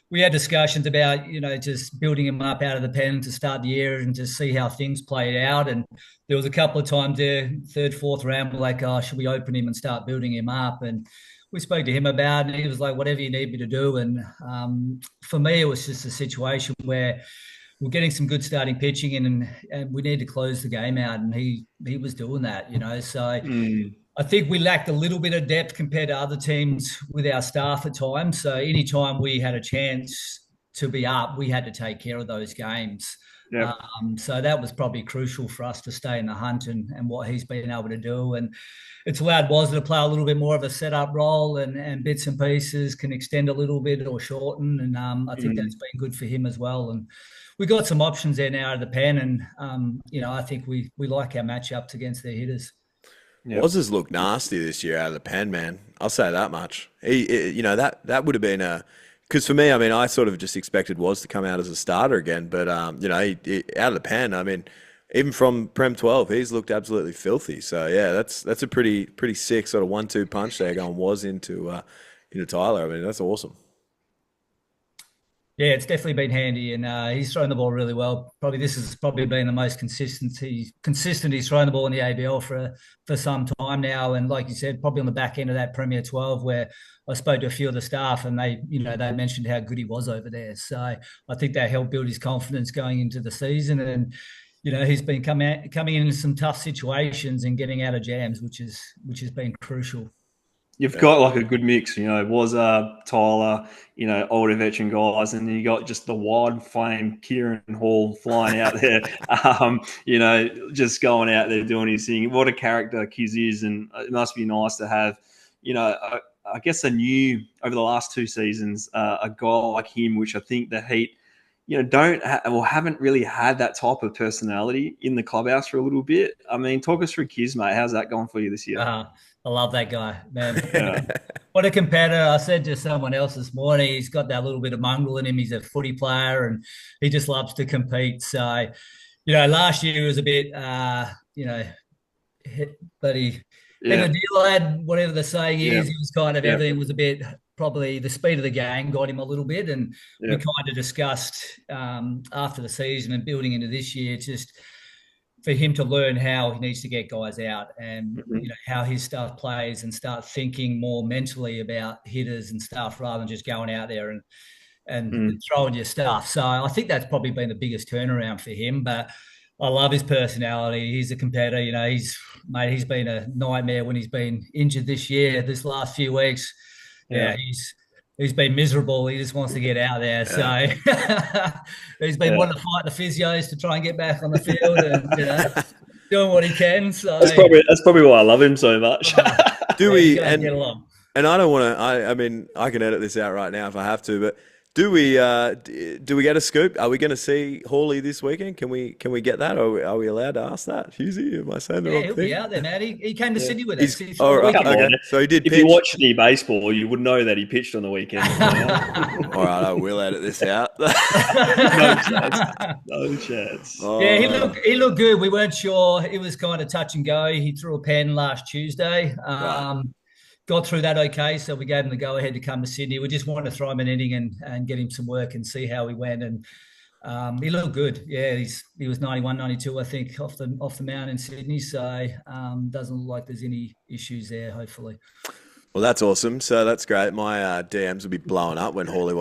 we had discussions about, just building him up out of the pen to start the year and to see how things played out. And there was a couple of times there, third, fourth round, we're like, oh, should we open him and start building him up? And we spoke to him about it, and he was like, whatever you need me to do. And for me, it was just a situation where we're getting some good starting pitching in, and we need to close the game out. And he was doing that, So I think we lacked a little bit of depth compared to other teams with our staff at times. So anytime we had a chance to be up, we had to take care of those games. Yeah. So that was probably crucial for us to stay in the hunt and what he's been able to do. And it's allowed Wazza to play a little bit more of a setup role and bits and pieces can extend a little bit or shorten. And I think that's been good for him as well. And we got some options there now out of the pen. And, I think we like our matchups against their hitters. Yep. Wazza's looked nasty this year out of the pen, man. I'll say that much. That would have been because for me, I mean, I sort of just expected Waz to come out as a starter again, but he out of the pen. I mean, even from Prem 12, he's looked absolutely filthy. So yeah, that's a pretty sick sort of 1-2 punch there going Waz into Tyler. I mean, that's awesome. Yeah, it's definitely been handy, and he's thrown the ball really well. This has probably been the most consistent he's thrown the ball in the ABL for some time now. And like you said, probably on the back end of that Premier 12, where I spoke to a few of the staff, and they mentioned how good he was over there. So I think that helped build his confidence going into the season. And he's been coming into some tough situations and getting out of jams, which has been crucial. You've got like a good mix, Wazza, Tyler, older veteran guys, and then you got just the wide flame Kieran Hall flying out there, just going out there doing his thing. What a character Kiz is, and it must be nice to have, I guess over the last 2 seasons, a guy like him, which I think the Heat, haven't really had that type of personality in the clubhouse for a little bit. I mean, talk us through Kiz, mate. How's that going for you this year? I love that guy, man. Yeah. What a competitor. I said to someone else this morning, he's got that little bit of mongrel in him. He's a footy player and he just loves to compete. So, last year was a bit, but he had a deal, had whatever the saying is. He was kind of, everything was a bit, probably the speed of the game got him a little bit. And we kind of discussed after the season and building into this year, just for him to learn how he needs to get guys out and how his stuff plays and start thinking more mentally about hitters and stuff rather than just going out there and throwing your stuff. So I think that's probably been the biggest turnaround for him. But I love his personality. He's a competitor. He's been a nightmare when he's been injured this last few weeks. Yeah, he's been miserable. He just wants to get out there. So he's been wanting to fight the physios to try and get back on the field and, doing what he can. So that's probably why I love him so much. Do we get along? And I don't want to, I mean, I can edit this out right now if I have to, but do we get a scoop? Are we going to see Hawley this weekend? Can we get that? Or are we allowed to ask that? Hughesy, am I saying the wrong thing? He'll be out there, man. He came to Sydney with us. Okay. So he did. If you watch any baseball, you would know that he pitched on the weekend. All right, I will edit this out. No chance. Oh. Yeah, he looked good. We weren't sure. It was kind of touch and go. He threw a pen last Tuesday. Right. Got through that okay, so we gave him the go-ahead to come to Sydney. We just wanted to throw him an inning and get him some work and see how he went. And he looked good. Yeah, he was 91, 92, I think, off the mound in Sydney. So doesn't look like there's any issues there, hopefully. Well, that's awesome. So that's great. My DMs will be blowing up when Hawley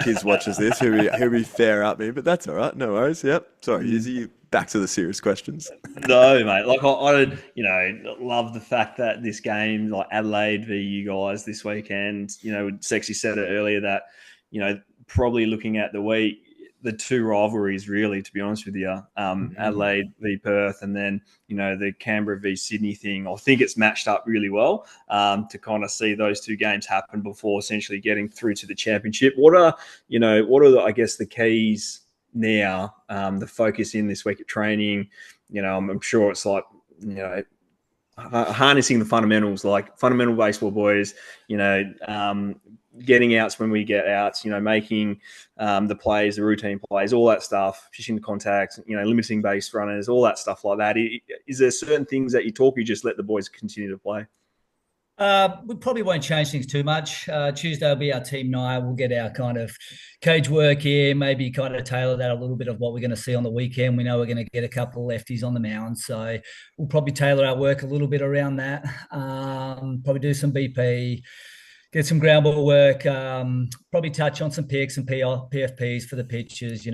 Kiz watches this. He'll be fair up me, but that's all right. No worries. Yep. Sorry, Hughesy. Back to the serious questions. No, mate. Like I love the fact that this game, like Adelaide v you guys this weekend, Sexy said it earlier that, probably looking at the 2 rivalries really, to be honest with you, Adelaide v Perth and then, the Canberra v Sydney thing. I think it's matched up really well to kind of see those 2 games happen before essentially getting through to the championship. What are I guess the keys now, the focus in this week at training? I'm sure it's like, harnessing the fundamentals, like fundamental baseball boys, getting outs when we get outs, making the plays, the routine plays, all that stuff, fishing the contacts, limiting base runners, all that stuff like that. Is there certain things that you just let the boys continue to play? We probably won't change things too much. Tuesday will be our team night. We'll get our kind of cage work here, maybe kind of tailor that a little bit of what we're going to see on the weekend. We know we're going to get a couple of lefties on the mound, so we'll probably tailor our work a little bit around that. Probably do some BP, get some ground ball work, probably touch on some picks and PFPs for the pitches.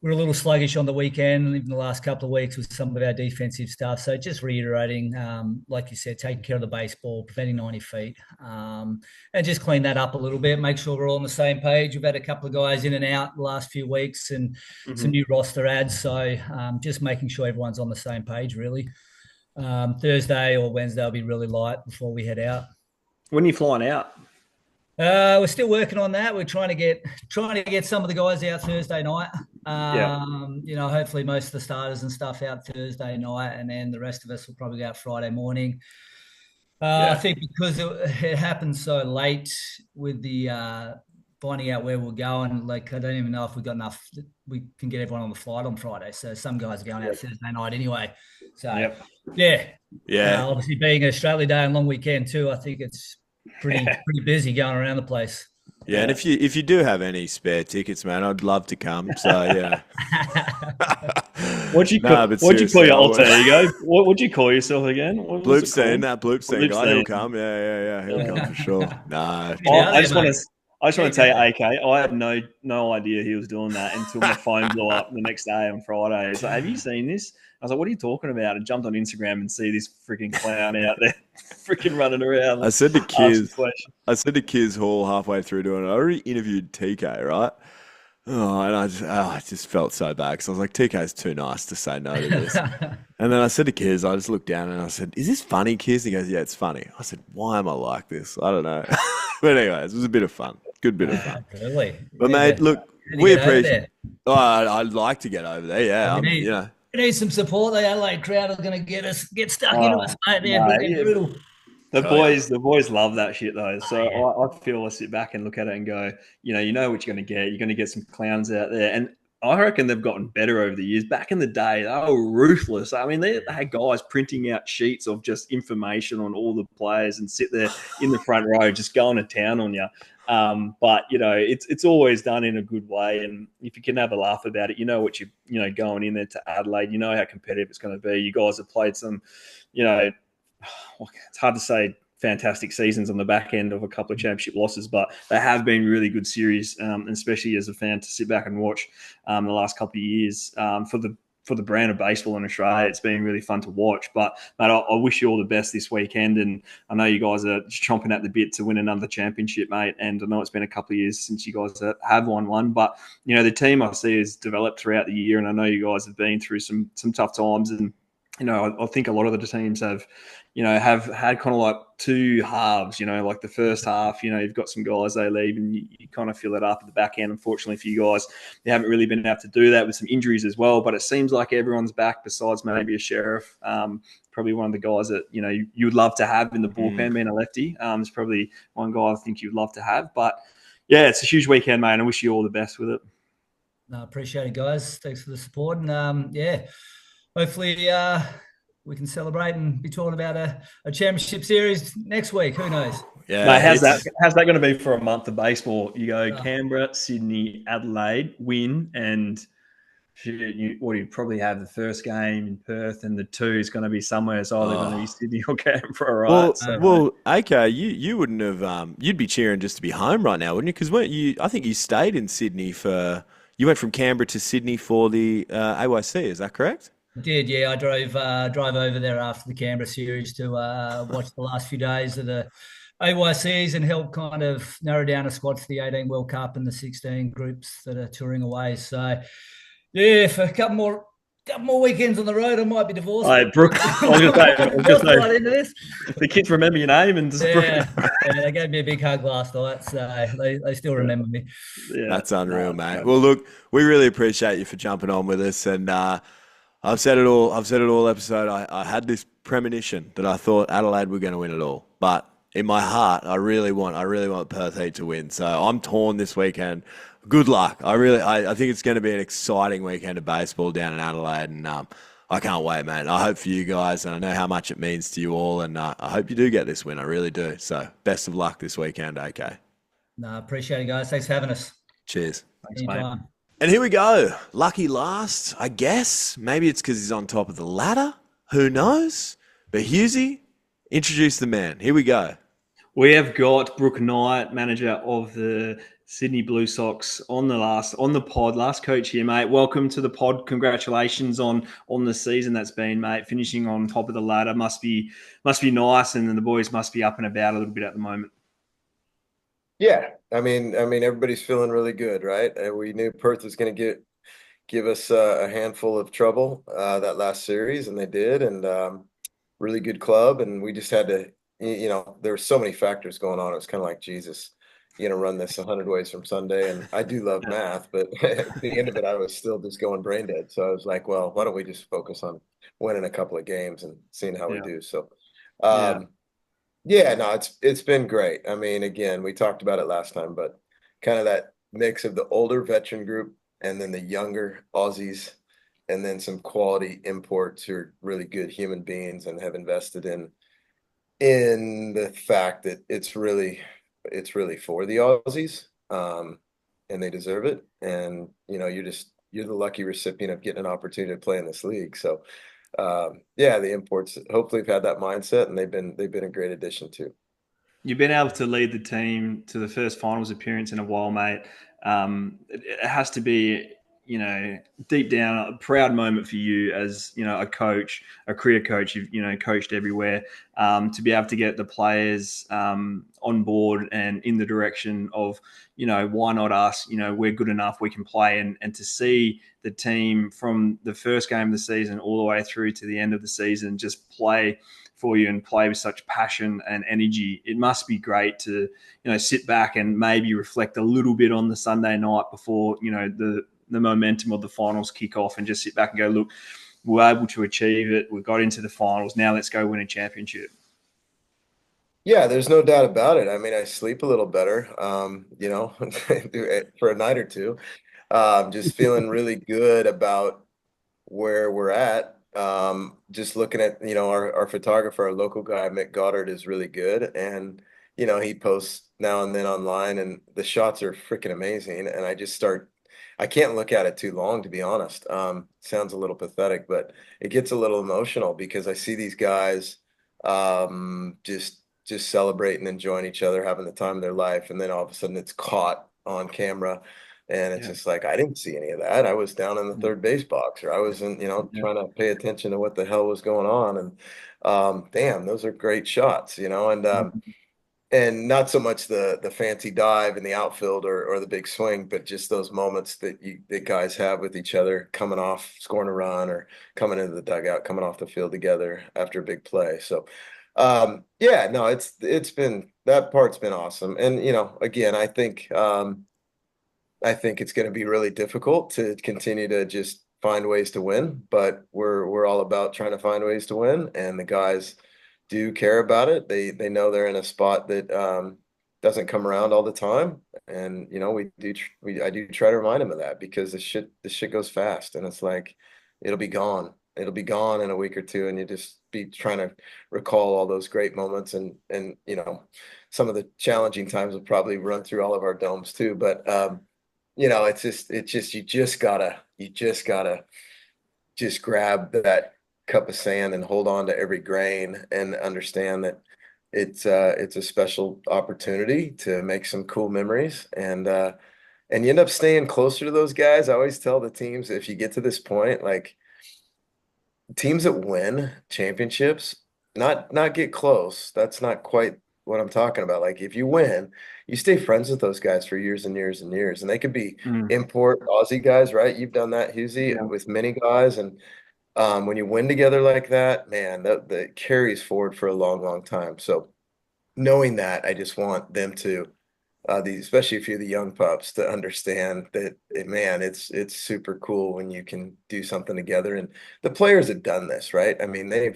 we're a little sluggish on the weekend, even the last couple of weeks with some of our defensive stuff. So just reiterating, like you said, taking care of the baseball, preventing 90 feet, and just clean that up a little bit, make sure we're all on the same page. We've had a couple of guys in and out the last few weeks and some new roster adds. So just making sure everyone's on the same page, really. Thursday or Wednesday will be really light before we head out. When are you flying out? We're still working on that. We're trying to get some of the guys out Thursday night. Hopefully most of the starters and stuff out Thursday night, and then the rest of us will probably go out Friday morning. I think because it happened so late with the finding out where we're going, like I don't even know if we've got enough. We can get everyone on the flight on Friday. So some guys are going out Thursday night anyway. So obviously being Australia Day and long weekend too, I think it's pretty busy going around the place. Yeah, and if you do have any spare tickets, man, I'd love to come. So yeah. What'd you call your alter ego? What'd you call yourself again? Bloopstein, that Bloopstein guy, he'll come. Yeah, he'll come for sure. No. I just want to tell you, AK, I had no idea he was doing that until my phone blew up the next day on Friday. It's like, have you seen this? I was like, what are you talking about? I jumped on Instagram and see this freaking clown out there freaking running around. I said to Kiz Hall halfway through doing it, I already interviewed TK, right? Oh, and I just felt so bad because I was like, TK's too nice to say no to this. And then I said to Kiz, I just looked down and I said, is this funny, Kiz? He goes, yeah, it's funny. I said, why am I like this? I don't know. But anyways, it was a bit of fun. Good bit of fun. Really? But mate, look, we appreciate. Oh, I'd like to get over there. Yeah, we need some support. The Adelaide crowd are going to get stuck into us, mate. They're brutal. The boys love that shit though. So I feel I sit back and look at it and go, you know what you're going to get. You're going to get some clowns out there, and I reckon they've gotten better over the years. Back in the day, they were ruthless. I mean, they had guys printing out sheets of just information on all the players and sit there in the front row just going to town on you. But it's always done in a good way, and if you can have a laugh about it, you know what you going in there to Adelaide, you know how competitive it's going to be. You guys have played some, it's hard to say fantastic seasons on the back end of a couple of championship losses, but they have been really good series, especially as a fan to sit back and watch the last couple of years for the brand of baseball in Australia. It's been really fun to watch. But mate, I wish you all the best this weekend, and I know you guys are just chomping at the bit to win another championship, mate. And I know it's been a couple of years since you guys have won one, but the team I see has developed throughout the year, and I know you guys have been through some tough times, and I think a lot of the teams have had kind of like two halves, like the first half, you've got some guys, they leave and you kind of fill it up at the back end. Unfortunately for you guys, you haven't really been able to do that with some injuries as well, but it seems like everyone's back besides maybe a Sheriff. Probably one of the guys that, you would love to have in the bullpen, being a lefty. It's probably one guy I think you'd love to have, but yeah, it's a huge weekend, mate. And I wish you all the best with it. No, appreciate it, guys. Thanks for the support. And hopefully we can celebrate and be talking about a championship series next week. Who knows? Yeah, mate, how's that going to be for a month of baseball? You go Canberra, Sydney, Adelaide, win, and you probably have the first game in Perth, and the two is going to be somewhere. It's either going to be Sydney or Canberra, right? Well, okay, you wouldn't have. You'd be cheering just to be home right now, wouldn't you? Because I think you stayed in Sydney you went from Canberra to Sydney for the AYC. Is that correct? I did, yeah. I drove over there after the Canberra series to watch the last few days of the AYCs and help kind of narrow down a squad for the 18 World Cup and the 16 groups that are touring away. So, yeah, for a couple more weekends on the road, I might be divorced. Hey, Brooke, I was going to say, the kids remember your name and just they gave me a big hug last night, so they still remember me. Yeah, that's unreal, mate. Well, look, we really appreciate you for jumping on with us, and I've said it all episode. I had this premonition that I thought Adelaide were going to win it all, but in my heart, I really want Perth Heat to win. So I'm torn this weekend. Good luck. I think it's going to be an exciting weekend of baseball down in Adelaide, and I can't wait, man. I hope for you guys, and I know how much it means to you all, and I hope you do get this win. I really do. So best of luck this weekend, AK. No, appreciate it, guys. Thanks for having us. Cheers. Thanks, mate. And here we go. Lucky last, I guess. Maybe it's because he's on top of the ladder. Who knows? But Hughesy, introduce the man. Here we go. We have got Brooke Knight, manager of the Sydney Blue Sox on the pod. Last coach here, mate. Welcome to the pod. Congratulations on the season that's been, mate. Finishing on top of the ladder must be nice, and then the boys must be up and about a little bit at the moment. Yeah, I mean, everybody's feeling really good, right? We knew Perth was going to give us a handful of trouble that last series, and they did, and really good club, and we just had to, there were so many factors going on. It was kind of like, Jesus, you're going to run this 100 ways from Sunday, and I do love math, but at the end of it, I was still just going brain dead. So I was like, well, why don't we just focus on winning a couple of games and seeing how we do? So, yeah, no, it's been great. I mean, again, we talked about it last time, but kind of that mix of the older veteran group and then the younger Aussies, and then some quality imports who are really good human beings and have invested in the fact that it's really for the Aussies, and they deserve it. And you're the lucky recipient of getting an opportunity to play in this league. So yeah, the imports hopefully have had that mindset, and they've been a great addition too. You've been able to lead the team to the first finals appearance in a while, mate. It has to be, deep down, a proud moment for you as, a coach, a career coach. You've, coached everywhere, to be able to get the players on board and in the direction of, why not us? We're good enough, we can play. And to see the team from the first game of the season all the way through to the end of the season just play for you and play with such passion and energy, it must be great to, sit back and maybe reflect a little bit on the Sunday night before, the momentum of the finals kick off, and just sit back and go, look, we're able to achieve it. We got into the finals. Now let's go win a championship. Yeah, there's no doubt about it. I mean, I sleep a little better, for a night or two. Just feeling really good about where we're at. Just looking at, our photographer, our local guy, Mick Goddard, is really good. And, he posts now and then online, and the shots are freaking amazing. And I can't look at it too long, to be honest. Sounds a little pathetic, but it gets a little emotional because I see these guys just celebrating, enjoying each other, having the time of their life. And then all of a sudden it's caught on camera. And it's just like, I didn't see any of that. I was down in the third base box, or I wasn't, trying to pay attention to what the hell was going on. And damn, those are great shots, and not so much the fancy dive in the outfield or the big swing, but just those moments that guys have with each other, coming off, scoring a run, or coming into the dugout, coming off the field together after a big play. So, yeah, no, it's been, that part's been awesome. And, again, I think it's going to be really difficult to continue to just find ways to win, but we're all about trying to find ways to win, and the guys do care about it. They know they're in a spot that doesn't come around all the time, and I do try to remind them of that, because the shit goes fast, and it's like it'll be gone. It'll be gone in a week or two, and you just be trying to recall all those great moments, and some of the challenging times will probably run through all of our domes too, but it's just you just gotta just grab that cup of sand and hold on to every grain, and understand that it's a special opportunity to make some cool memories, and you end up staying closer to those guys. I always tell the teams, if you get to this point, like, teams that win championships, not get close. That's not quite what I'm talking about. Like, if you win, you stay friends with those guys for years and years and years. And they could be import Aussie guys, right? You've done that, Hughesy, with many guys. And when you win together like that, man, that carries forward for a long, long time. So knowing that, I just want them to, especially if you're the young pups, to understand that, man, it's super cool when you can do something together. And the players have done this, right? I mean, they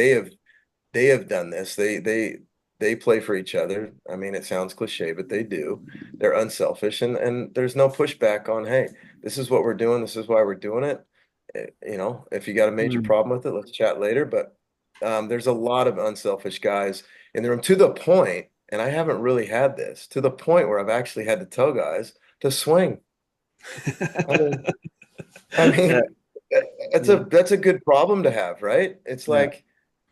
have done this. They play for each other. I mean, it sounds cliche, but they do. They're unselfish, and there's no pushback on, hey, this is what we're doing. This is why we're doing it. If you got a major problem with it, let's chat later. But there's a lot of unselfish guys in the room, to the point, and I haven't really had this, to the point where I've actually had to tell guys to swing. I mean, that's a good problem to have, right? It's like,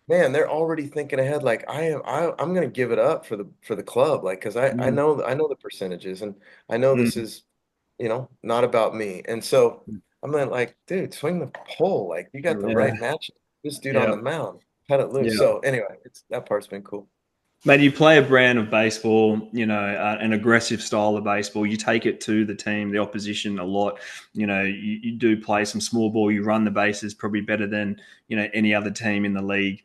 man, they're already thinking ahead. Like I'm going to give it up for the club. Like, cause I Mm. know the percentages and I know this Mm. is, not about me. And so I'm like, dude, swing the pole. Like you got the Yeah. right match. This dude on Yeah. the mound, cut it loose. Yeah. So anyway, that part's been cool. Mate, you play a brand of baseball, an aggressive style of baseball. You take it to the team, the opposition a lot. You do play some small ball. You run the bases probably better than any other team in the league.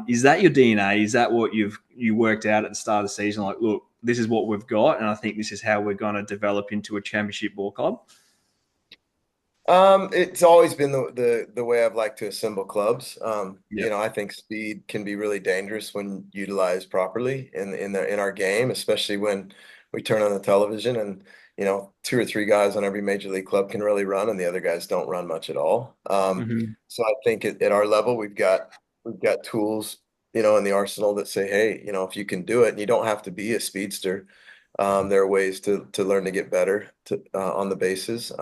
Is that your DNA? Is that what you worked out at the start of the season? Like, look, this is what we've got, and I think this is how we're going to develop into a championship ball club. It's always been the way I've liked to assemble clubs. Yeah, I think speed can be really dangerous when utilized properly in our game, especially when we turn on the television and two or three guys on every major league club can really run and the other guys don't run much at all. mm-hmm. So I think at our level we've got tools, in the arsenal that say, hey, if you can do it and you don't have to be a speedster, there are ways to learn to get better on the bases.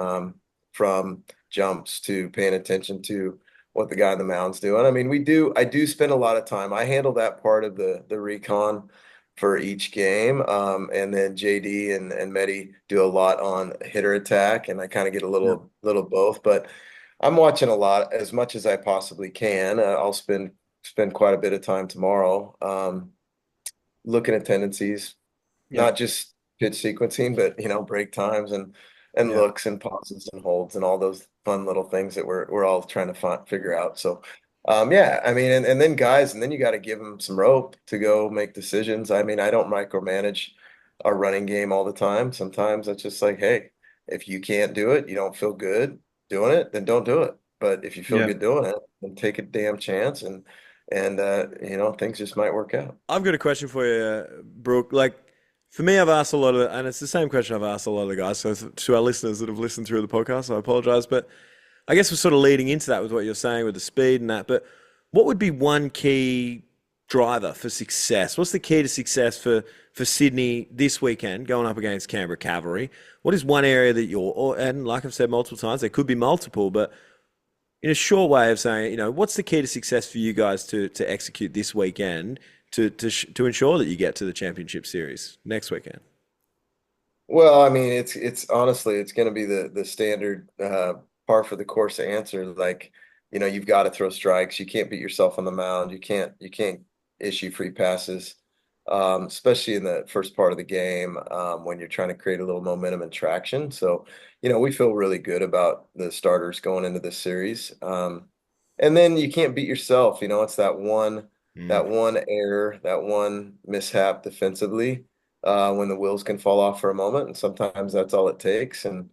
From jumps to paying attention to what the guy on the mound's doing. I mean, I do spend a lot of time. I handle that part of the recon for each game. And then JD and Medi do a lot on hitter attack, and I kind of get a Yeah, little both. But I'm watching a lot as much as I possibly can. I'll spend quite a bit of time tomorrow looking at tendencies, yeah, not just pitch sequencing, but break times and yeah, looks and pauses and holds and all those fun little things that we're all trying to figure out. So, yeah, I mean, and then guys, and then you got to give them some rope to go make decisions. I mean, I don't micromanage our running game all the time. Sometimes it's just like, hey, if you can't do it, you don't feel good doing it, then don't do it. But if you feel yeah. good doing it, then take a damn chance and things just might work out. I've got a question for you, Brooke. Like, for me, I've asked a lot of, and it's the same question I've asked a lot of the guys. So to our listeners that have listened through the podcast, I apologize, but I guess we're sort of leading into that with what you're saying with the speed and that. But what would be one key driver for success? What's the key to success for Sydney this weekend going up against Canberra Cavalry? What is one area that and like I've said multiple times, there could be multiple, but in a short way of saying, what's the key to success for you guys to execute this weekend to ensure that you get to the championship series next weekend? Well, I mean, it's honestly, it's going to be the standard par for the course answer. Like, you've got to throw strikes. You can't beat yourself on the mound. You can't issue free passes, especially in the first part of the game when you're trying to create a little momentum and traction. So, we feel really good about the starters going into this series. And then you can't beat yourself. It's that one error, that one mishap defensively when the wheels can fall off for a moment, and sometimes that's all it takes. And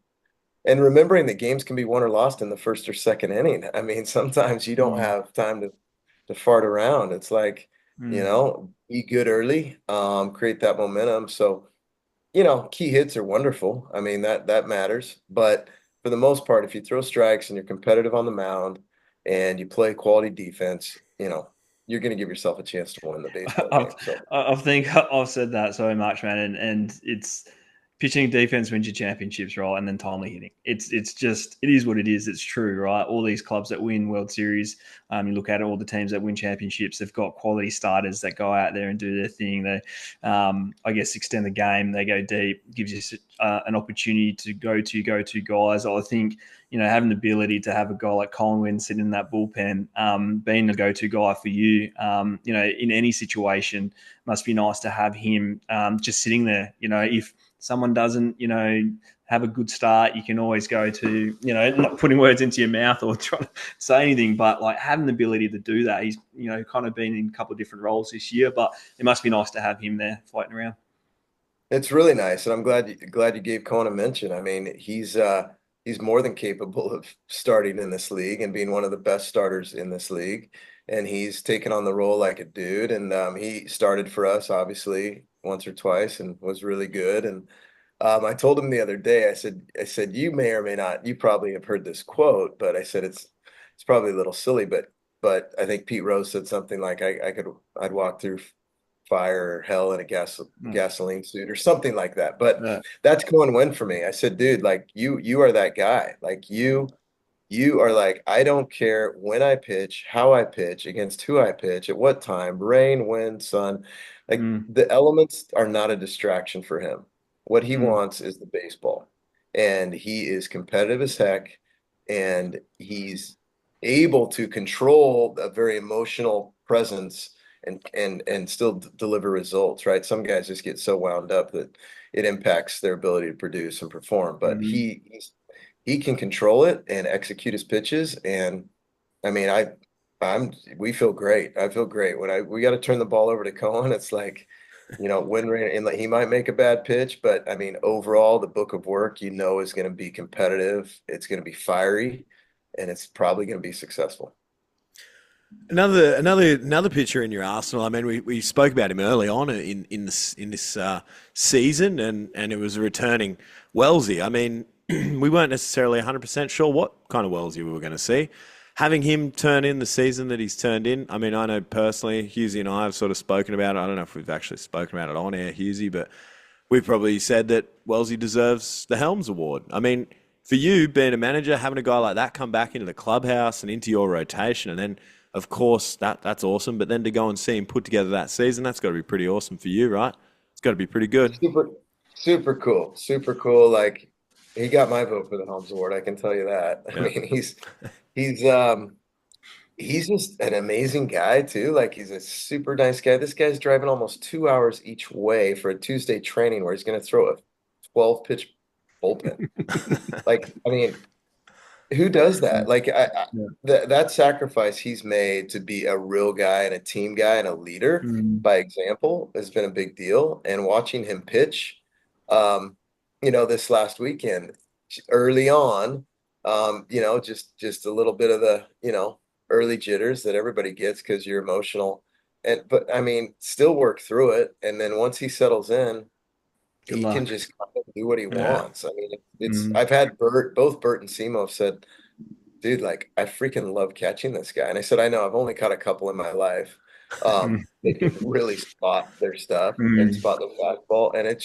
remembering that games can be won or lost in the first or second inning. I mean, sometimes you don't Mm, have time to fart around. It's like, mm. be good early, create that momentum. So, key hits are wonderful. I mean, that matters. But for the most part, if you throw strikes and you're competitive on the mound and you play quality defense, you're going to give yourself a chance to win the baseball I, game. So I think I've said that so much, man, and it's pitching defense wins your championships, right? And then timely hitting. It's just it is what it is. It's true, right? All these clubs that win World Series, you look at it, all the teams that win championships, they've got quality starters that go out there and do their thing. They, I guess, extend the game. They go deep, gives you an opportunity to go to guys. I think having the ability to have a guy like Colin sitting in that bullpen, being the go-to guy for you, in any situation, must be nice to have him just sitting there. If someone doesn't, have a good start, you can always go to, not putting words into your mouth or trying to say anything, but like having the ability to do that. He's, kind of been in a couple of different roles this year, but it must be nice to have him there fighting around. it's really nice, and I'm glad you gave Cohen a mention. I mean, he's more than capable of starting in this league and being one of the best starters in this league. And he's taken on the role like a dude. And he started for us, obviously, once or twice, and was really good. And I told him the other day, I said, you may or may not, you probably have heard this quote, but I said it's probably a little silly, but I think Pete Rose said something like I'd walk through fire or hell in a gasoline suit or something like that. But Yeah. that's going win for me. I said, dude, like you are that guy. Like You are like, I don't care when I pitch, how I pitch, against who I pitch, at what time, rain, wind, sun. Like the elements are not a distraction for him. What he wants is the baseball. And he is competitive as heck. And he's able to control a very emotional presence and still deliver results, right? Some guys just get so wound up that it impacts their ability to produce and perform. But he can control it and execute his pitches. And I mean, we feel great. I feel great when we got to turn the ball over to Cohen. It's like, wind rain, and like, he might make a bad pitch, but I mean, overall, the book of work, is going to be competitive. It's going to be fiery, and it's probably going to be successful. Another pitcher in your arsenal. I mean, we spoke about him early on in this season, and it was a returning Wellesley. I mean, we weren't necessarily 100% sure what kind of Wellesley we were going to see. Having him turn in the season that he's turned in, I mean, I know personally, Hughesy and I have sort of spoken about it. I don't know if we've actually spoken about it on air, Hughesy, but we've probably said that Wellesley deserves the Helms Award. I mean, for you, being a manager, having a guy like that come back into the clubhouse and into your rotation, and then, of course, that's awesome. But then to go and see him put together that season, that's got to be pretty awesome for you, right? It's got to be pretty good. Super cool. Super cool. Like, he got my vote for the Helms Award, I can tell you that. I mean, he's just an amazing guy too. Like, he's a super nice guy. This guy's driving almost 2 hours each way for a Tuesday training where he's going to throw a 12 pitch bullpen. Like, I mean, who does that? Like, that sacrifice he's made to be a real guy and a team guy and a leader by example has been a big deal. And watching him pitch, this last weekend, early on, just a little bit of the, early jitters that everybody gets because you're emotional. But I mean, still work through it. And then once he settles in, he can just kind of do what he wants. I mean, I've had both Bert and Simo have said, dude, like, I freaking love catching this guy. And I said, I know, I've only caught a couple in my life. They can really spot their stuff and spot the fastball. And it's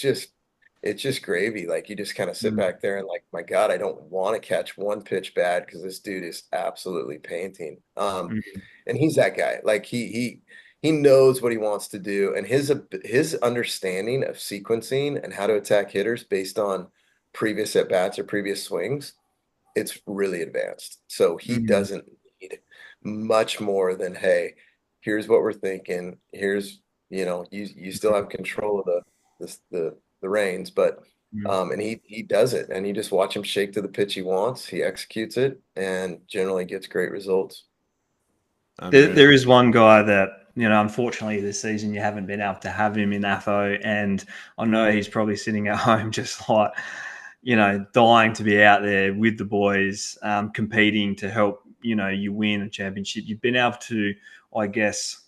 just gravy. Like, you just kind of sit back there and like, my God, I don't want to catch one pitch bad because this dude is absolutely painting. And he's that guy. Like, he knows what he wants to do, and his understanding of sequencing and how to attack hitters based on previous at bats or previous swings, it's really advanced. So he doesn't need much more than, hey, here's what we're thinking. Here's, you still have control of the reins, but and he does it, and you just watch him shake to the pitch he wants. He executes it and generally gets great results. There is one guy that, unfortunately this season you haven't been able to have him in AFO, and I know he's probably sitting at home just like, dying to be out there with the boys, competing to help, you win a championship. You've been able to, I guess,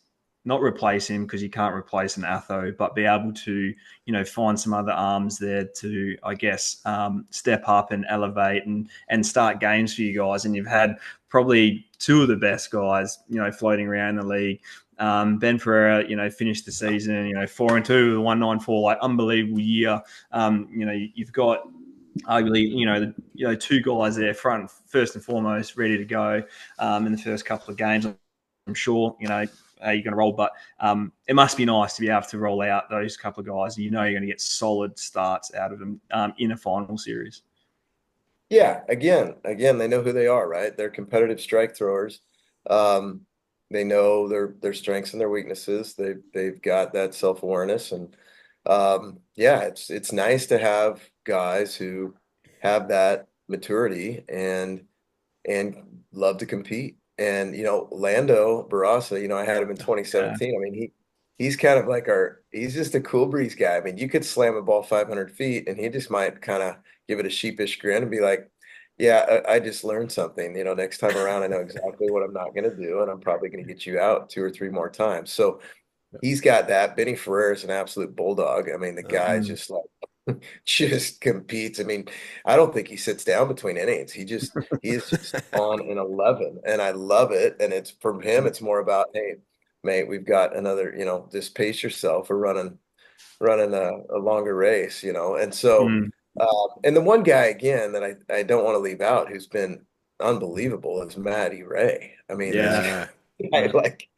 not replace him because you can't replace an Atho, but be able to, find some other arms there to, I guess, step up and elevate and start games for you guys. And you've had probably two of the best guys, floating around the league. Ben Ferreira, finished the season, 4-2 with 194, like unbelievable year. You've got arguably, two guys there front, first and foremost, ready to go in the first couple of games. I'm sure, how you're going to roll, but it must be nice to be able to roll out those couple of guys. You're going to get solid starts out of them in a final series. Yeah, again, they know who they are, right? They're competitive strike throwers. They know their strengths and their weaknesses. They've got that self-awareness, and it's nice to have guys who have that maturity and love to compete. And Lando Barraza, I had him in 2017. I mean, he's kind of like he's just a cool breeze guy. I mean, you could slam a ball 500 feet and he just might kind of give it a sheepish grin and be like, yeah, I just learned something. Next time around, I know exactly what I'm not going to do, and I'm probably going to get you out 2 or 3 more times. So he's got that. Benny Ferrer is an absolute bulldog. I mean, the guy's just like, just competes. I mean, I don't think he sits down between innings. He is just on an 11, and I love it. And it's from him, it's more about, hey, mate, we've got another, just pace yourself. We're running a longer race, and so and the one guy again that I don't want to leave out, who's been unbelievable is Matty Ray. I mean, Yeah, like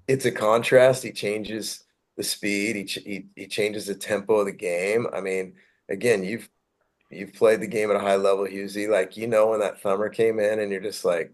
it's a contrast. He changes the speed. He changes the tempo of the game. I mean, again, you've played the game at a high level, Hughesy. Like, when that thumber came in and you're just like,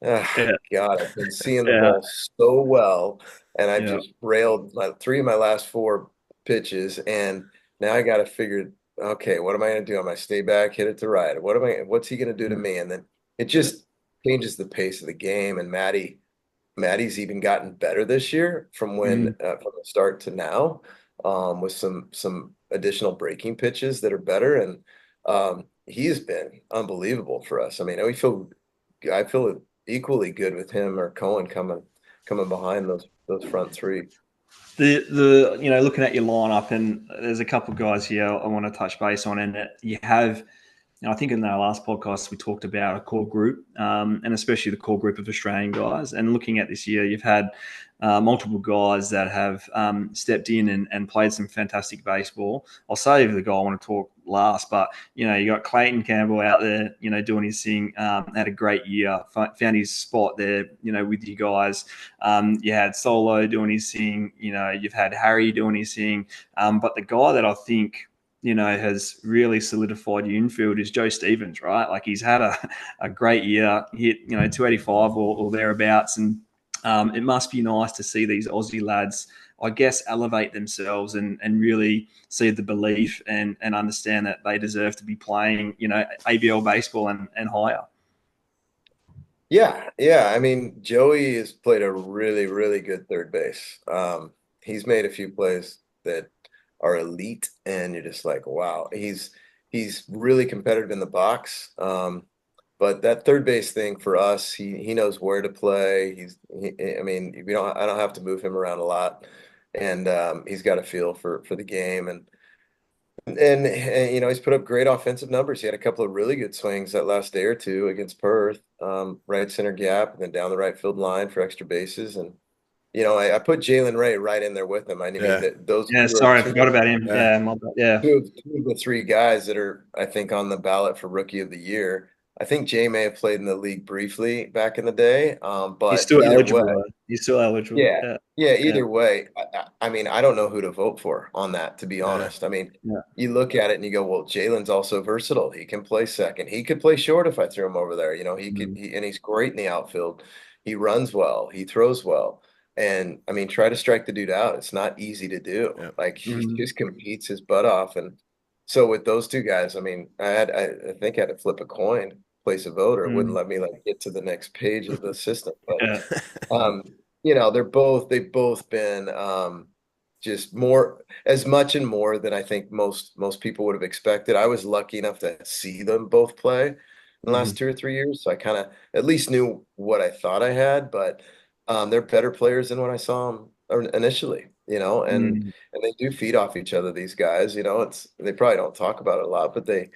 oh, Yeah, God, I've been seeing the yeah, ball so well, and I've yeah. just railed three of my last four pitches, and now I got to figure, okay, what am I going to do? Am I stay back, hit it to right? What's he going to do to me? And then it just changes the pace of the game. And Maddie's even gotten better this year from from the start to now, with some additional breaking pitches that are better, and he has been unbelievable for us. I mean, I feel equally good with him or Cohen coming behind those front three. Looking at your lineup, and there's a couple of guys here I want to touch base on, and you have. I think in our last podcast we talked about a core group, and especially the core group of Australian guys. And looking at this year, you've had multiple guys that have stepped in and played some fantastic baseball. I'll save the guy I want to talk last, but you got Clayton Campbell out there, doing his thing. Had a great year, found his spot there, with you guys. You had Solo doing his thing. You've had Harry doing his thing, but the guy that I think has really solidified your infield is Joe Stevens, right? Like he's had a great year, hit 285 or thereabouts, and it must be nice to see these Aussie lads, I guess, elevate themselves and really see the belief and understand that they deserve to be playing, ABL baseball and higher. Yeah. I mean, Joey has played a really, really good third base. He's made a few plays that are elite, and you're just like, wow, he's really competitive in the box. But that third base thing for us, he knows where to play. I mean, I don't have to move him around a lot, and he's got a feel for the game, and he's put up great offensive numbers. He had a couple of really good swings that last day or two against Perth, right center gap, and then down the right field line for extra bases. And I put Jalen Ray right in there with him. I mean, those. Yeah, sorry, I forgot about him. Yeah, two of the three guys that are, I think, on the ballot for Rookie of the Year. I think Jay may have played in the league briefly back in the day, but he's still eligible. way, He's still eligible. yeah. Either way, I mean, I don't know who to vote for on that, to be honest. I mean, you look at it and you go, well, Jalen's also versatile. He can play second. He could play short if I threw him over there. He could, and he's great in the outfield. He runs well. He throws well. And I mean, try to strike the dude out. It's not easy to do. Like he just competes his butt off. And so with those two guys, I mean, I think I had to flip a coin, place a vote, or it wouldn't let me get to the next page of the system. But they've both been just as much and more than I think most people would have expected. I was lucky enough to see them both play in the last 2 or 3 years, so I kind of at least knew what I thought I had, but they're better players than when I saw them initially, and they do feed off each other. These guys, they probably don't talk about it a lot, but they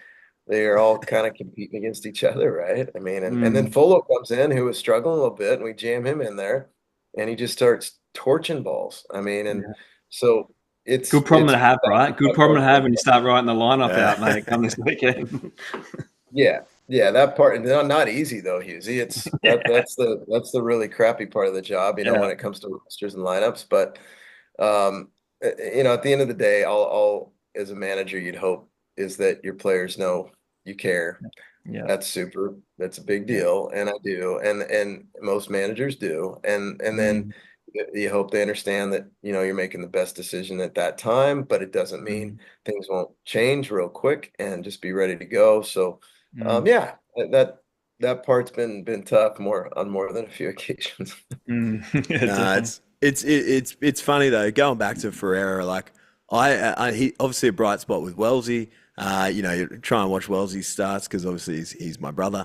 are all kind of competing against each other, right? I mean, and then Folo comes in, who was struggling a little bit, and we jam him in there, and he just starts torching balls. I mean, so it's good problem to have, right? Good problem to have when you start writing the lineup out, mate. Come this weekend. Yeah, that part not easy though, Hughesy. That's the really crappy part of the job, when it comes to rosters and lineups. But at the end of the day, all as a manager you'd hope is that your players know you care. Yeah, that's super. That's a big deal, and I do, and most managers do, and then you hope they understand that you're making the best decision at that time, but it doesn't mean things won't change real quick, and just be ready to go. So. That part's been tough on more than a few occasions. It's funny though. Going back to Ferreira, like he obviously a bright spot with Wellesley. You try and watch Wellesley starts because obviously he's my brother.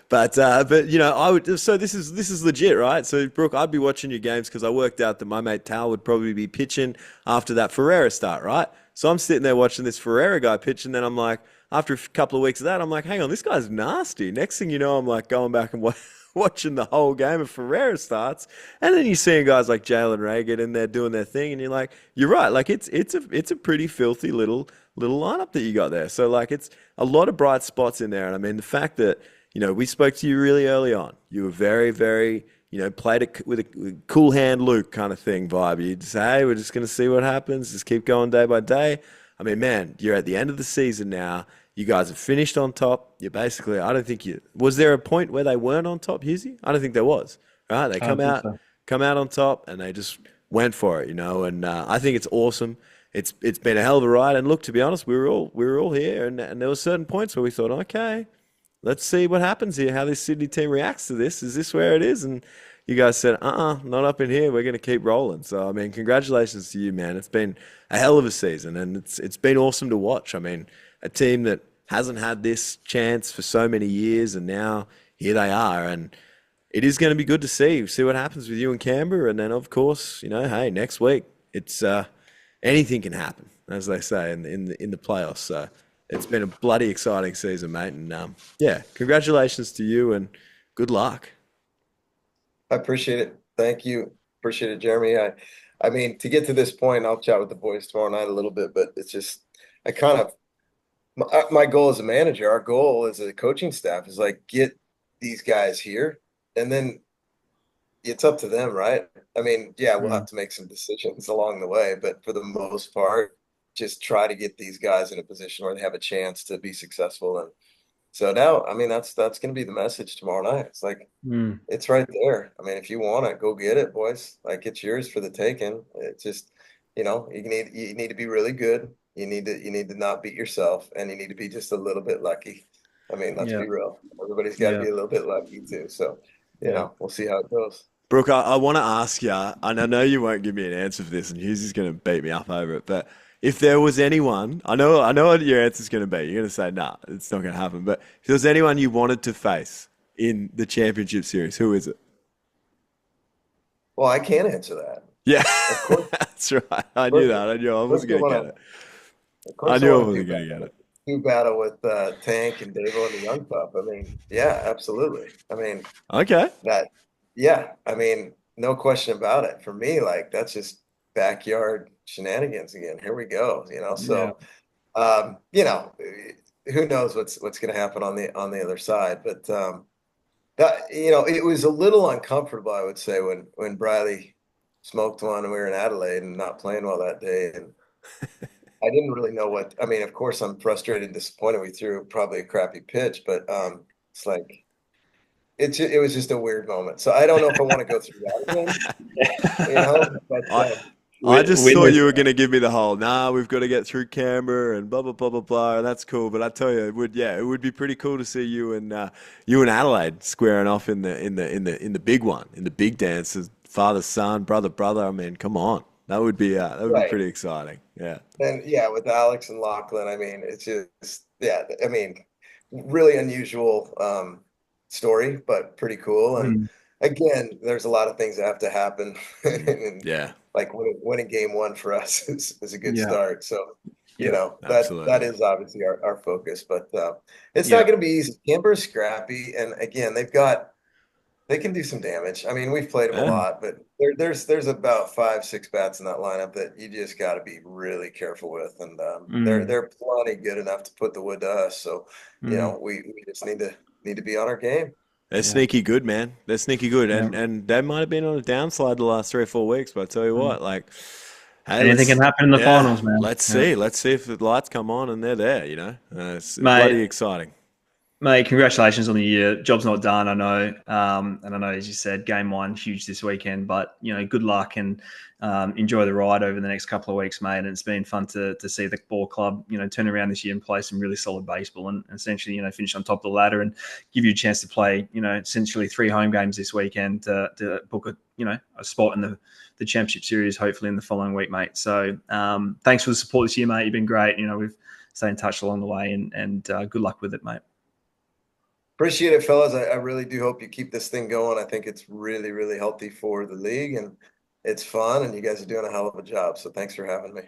But I would. So this is legit, right? So Brooke, I'd be watching your games because I worked out that my mate Tal would probably be pitching after that Ferreira start, right? So I'm sitting there watching this Ferreira guy pitch, and then I'm like, after a couple of weeks of that, I'm like, hang on, this guy's nasty. Next thing you know, I'm like going back and watching the whole game of Ferreira starts, and then you're seeing guys like Jalen Ray get in there doing their thing, and you're like, you're right, like it's a pretty filthy little lineup that you got there. So like it's a lot of bright spots in there, and I mean the fact that we spoke to you really early on, you were very very played it with a cool hand Luke kind of thing vibe. You just say, hey, we're just going to see what happens, just keep going day by day. I mean, man, you're at the end of the season now. You guys have finished on top. You're basically, I don't think was there a point where they weren't on top, Hughesy? I don't think there was. Right? They come out on top and they just went for it, and I think it's awesome. It's been a hell of a ride. And look, to be honest, we were all here and there were certain points where we thought, okay, let's see what happens here, how this Sydney team reacts to this. Is this where it is? And you guys said, not up in here. We're going to keep rolling. So, I mean, congratulations to you, man. It's been a hell of a season, and it's been awesome to watch. I mean, a team that hasn't had this chance for so many years, and now here they are. And it is going to be good to see what happens with you in Canberra. And then, of course, hey, next week, it's anything can happen, as they say in the playoffs. So it's been a bloody exciting season, mate. And, yeah, congratulations to you, and good luck. I appreciate it. Thank you. Appreciate it, Jeremy. I mean, to get to this point, I'll chat with the boys tomorrow night a little bit, but it's just, my goal as a manager, our goal as a coaching staff is like, get these guys here, and then it's up to them, right? I mean, yeah, we'll have to make some decisions along the way, but for the most part, just try to get these guys in a position where they have a chance to be successful. And so now, I mean, that's going to be the message tomorrow night. It's like, it's right there. I mean, if you want it, go get it, boys. Like, it's yours for the taking. It's just, you need to be really good. You need to not beat yourself, and you need to be just a little bit lucky. I mean, let's be real. Everybody's got to be a little bit lucky too. So, we'll see how it goes. Brooke, I want to ask you, and I know you won't give me an answer for this, and Hughes is going to beat me up over it, but if there was anyone, I know what your answer is going to be. You're going to say, nah, it's not going to happen. But if there was anyone you wanted to face in the championship series, who is it? Well, I can't answer that. Yeah, of course. That's right. I knew that. I knew I wasn't going to get it. I knew I wasn't going to get it. You battle with Tank and Davo and the Young Pup. I mean, yeah, absolutely. I mean, okay. I mean, no question about it. For me, like, that's just backyard shenanigans again. Here we go. So who knows what's going to happen on the other side, but that it was a little uncomfortable, I would say, when Briley smoked one and we were in Adelaide and not playing well that day, and I didn't really know what. I mean, of course I'm frustrated and disappointed. We threw probably a crappy pitch, but it's like it was just a weird moment. So I don't know if I want to go through that again. But I just thought you were going to give me the whole, we've got to get through Canberra and blah, blah, blah, blah, blah. And that's cool. But I tell you, it would be pretty cool to see you and Adelaide squaring off in the big one, in the big dances, father, son, brother. I mean, come on. That would be be pretty exciting. Yeah. And with Alex and Lachlan, I mean, it's just, I mean, really unusual story, but pretty cool. And again, there's a lot of things that have to happen. And, like winning game one for us is a good start. So, that is obviously our focus, but it's not going to be easy. Canberra's scrappy. And again, they can do some damage. I mean, we've played them a lot, but there's about 5-6 bats in that lineup that you just got to be really careful with. And they're plenty good enough to put the wood to us. So, we just need to be on our game. They're sneaky good, man. They're sneaky good. And they might have been on a downslide the last 3 or 4 weeks, but I tell you what, like, hey, anything can happen in the finals, man. Let's see. Let's see if the lights come on and they're there, It's bloody exciting. Mate, congratulations on the year. Job's not done, I know. And I know, as you said, game one, huge this weekend. But, good luck and enjoy the ride over the next couple of weeks, mate. And it's been fun to see the ball club, turn around this year and play some really solid baseball and essentially, finish on top of the ladder and give you a chance to play, essentially 3 home games this weekend to book a spot in the championship series, hopefully in the following week, mate. So thanks for the support this year, mate. You've been great. We've stayed in touch along the way and good luck with it, mate. Appreciate it, fellas. I really do hope you keep this thing going. I think it's really, really healthy for the league, and it's fun, and you guys are doing a hell of a job. So thanks for having me.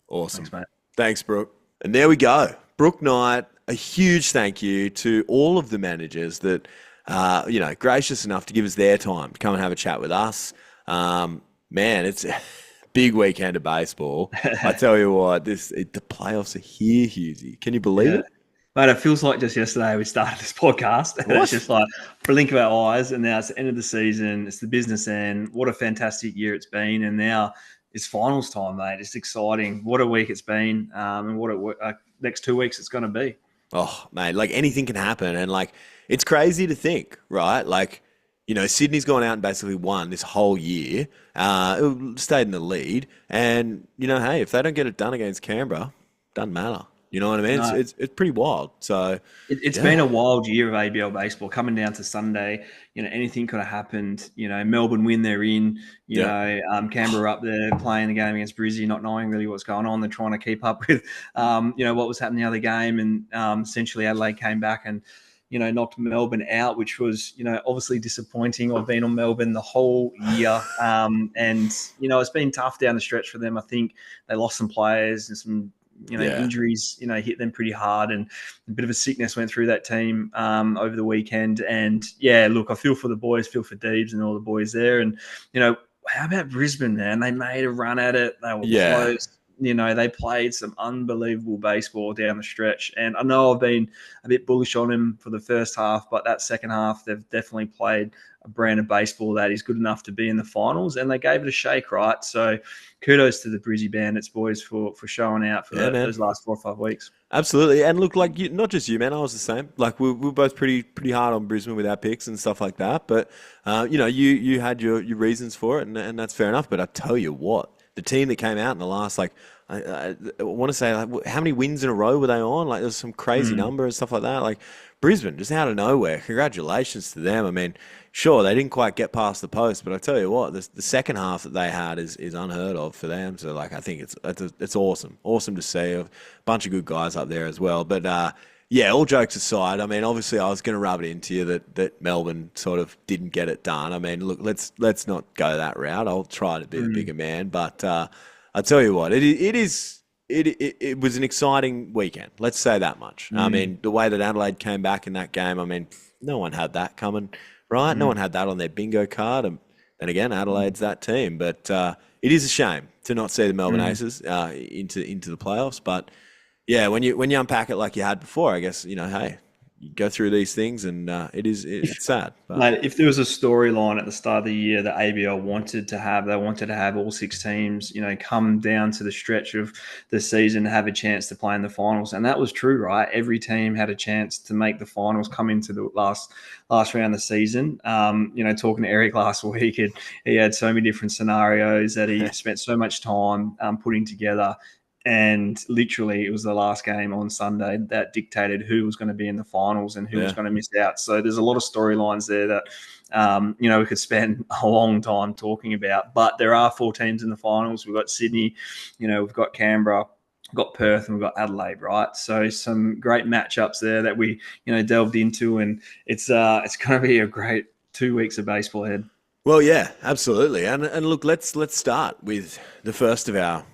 Awesome. Thanks, mate. Thanks, Brooke. And there we go. Brooke Knight, a huge thank you to all of the managers that gracious enough to give us their time to come and have a chat with us. Man, it's a big weekend of baseball. I tell you what, the playoffs are here, Hughesy. Can you believe it? Mate, it feels like just yesterday we started this podcast. And it's just like blink of our eyes, and now it's the end of the season. It's the business end. What a fantastic year it's been. And now it's finals time, mate. It's exciting. What a week it's been, and what a next 2 weeks it's going to be. Oh, mate, like anything can happen. And like, it's crazy to think, right? Like, Sydney's gone out and basically won this whole year, stayed in the lead. And, hey, if they don't get it done against Canberra, doesn't matter. You know what I mean? No. It's pretty wild. So it's been a wild year of ABL baseball. Coming down to Sunday, anything could have happened. Melbourne win, they're in. Canberra up there playing the game against Brizzy, not knowing really what's going on. They're trying to keep up with, what was happening the other game, and essentially Adelaide came back and knocked Melbourne out, which was obviously disappointing. I've been on Melbourne the whole year, and it's been tough down the stretch for them. I think they lost some players and some. Injuries, hit them pretty hard, and a bit of a sickness went through that team over the weekend. And look, I feel for the boys, feel for Deebs and all the boys there. And, how about Brisbane, man? They made a run at it. They were close. They played some unbelievable baseball down the stretch. And I know I've been a bit bullish on them for the first half, but that second half, they've definitely played a brand of baseball that is good enough to be in the finals, and they gave it a shake, right? So kudos to the Brizzy Bandits boys for showing out for those last 4 or 5 weeks. Absolutely. And look, like not just you, man, I was the same. Like we were both pretty hard on Brisbane with our picks and stuff like that. But, you had your reasons for it, and that's fair enough. But I tell you what, the team that came out in the last, I want to say, how many wins in a row were they on? Like, there's some crazy number and stuff like that. Like, Brisbane, just out of nowhere. Congratulations to them. I mean, sure, they didn't quite get past the post, but I tell you what, the second half that they had is unheard of for them. So, I think it's awesome. Awesome to see. A bunch of good guys up there as well. But, all jokes aside, I mean, obviously I was going to rub it into you that Melbourne sort of didn't get it done. I mean, look, let's not go that route. I'll try to be the bigger man. But I tell you what, it was an exciting weekend. Let's say that much. I mean, the way that Adelaide came back in that game, I mean, no one had that coming, right? No one had that on their bingo card. And again, Adelaide's that team. But it is a shame to not see the Melbourne Aces into the playoffs. But yeah, when you unpack it like you had before, I guess, hey, you go through these things, and it's sad. But. Mate, if there was a storyline at the start of the year that ABL wanted to have all 6 teams, come down to the stretch of the season, have a chance to play in the finals, and that was true, right? Every team had a chance to make the finals, come into the last round of the season. Talking to Eric last week, he had so many different scenarios that he spent so much time putting together. And literally, it was the last game on Sunday that dictated who was going to be in the finals and who was going to miss out. So there's a lot of storylines there that, we could spend a long time talking about. But there are 4 teams in the finals. We've got Sydney, we've got Canberra, we've got Perth, and we've got Adelaide, right? So some great matchups there that we, delved into. And it's going to be a great 2 weeks of baseball ahead. Well, yeah, absolutely. And look, let's start with the first of our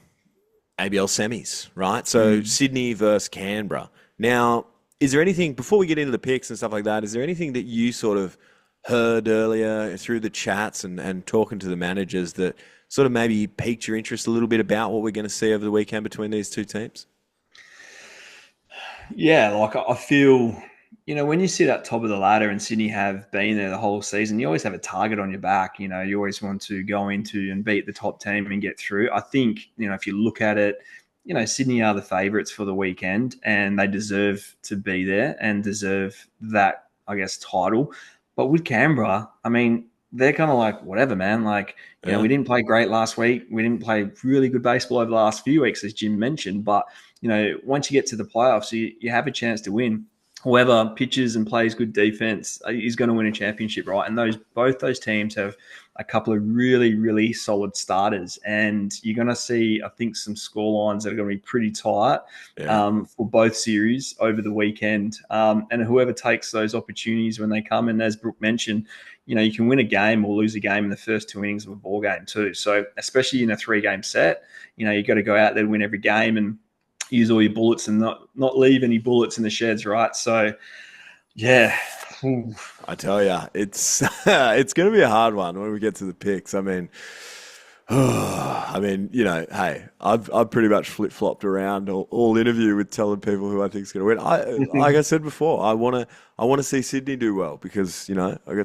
ABL semis, right? So Sydney versus Canberra. Now, is there anything, before we get into the picks and stuff like that, is there anything that you sort of heard earlier through the chats and talking to the managers that sort of maybe piqued your interest a little bit about what we're going to see over the weekend between these two teams? Yeah, I feel, when you sit at top of the ladder and Sydney have been there the whole season, you always have a target on your back. You always want to go into and beat the top team and get through. I think, if you look at it, Sydney are the favourites for the weekend, and they deserve to be there and deserve that, I guess, title. But with Canberra, I mean, they're kind of like, whatever, man. We didn't play great last week. We didn't play really good baseball over the last few weeks, as Jim mentioned. But, once you get to the playoffs, you have a chance to win. Whoever pitches and plays good defense is going to win a championship, right? And both those teams have a couple of really, really solid starters. And you're going to see, I think, some score lines that are going to be pretty tight for both series over the weekend. And whoever takes those opportunities when they come, and as Brooke mentioned, you can win a game or lose a game in the first 2 innings of a ball game too. So especially in a 3-game set, you got to go out there and win every game and use all your bullets and not leave any bullets in the sheds, right? So, yeah, I tell you, it's it's going to be a hard one when we get to the picks. I mean, hey, I've pretty much flip flopped around all interview with telling people who I think is going to win. Like I said before, I want to see Sydney do well because I know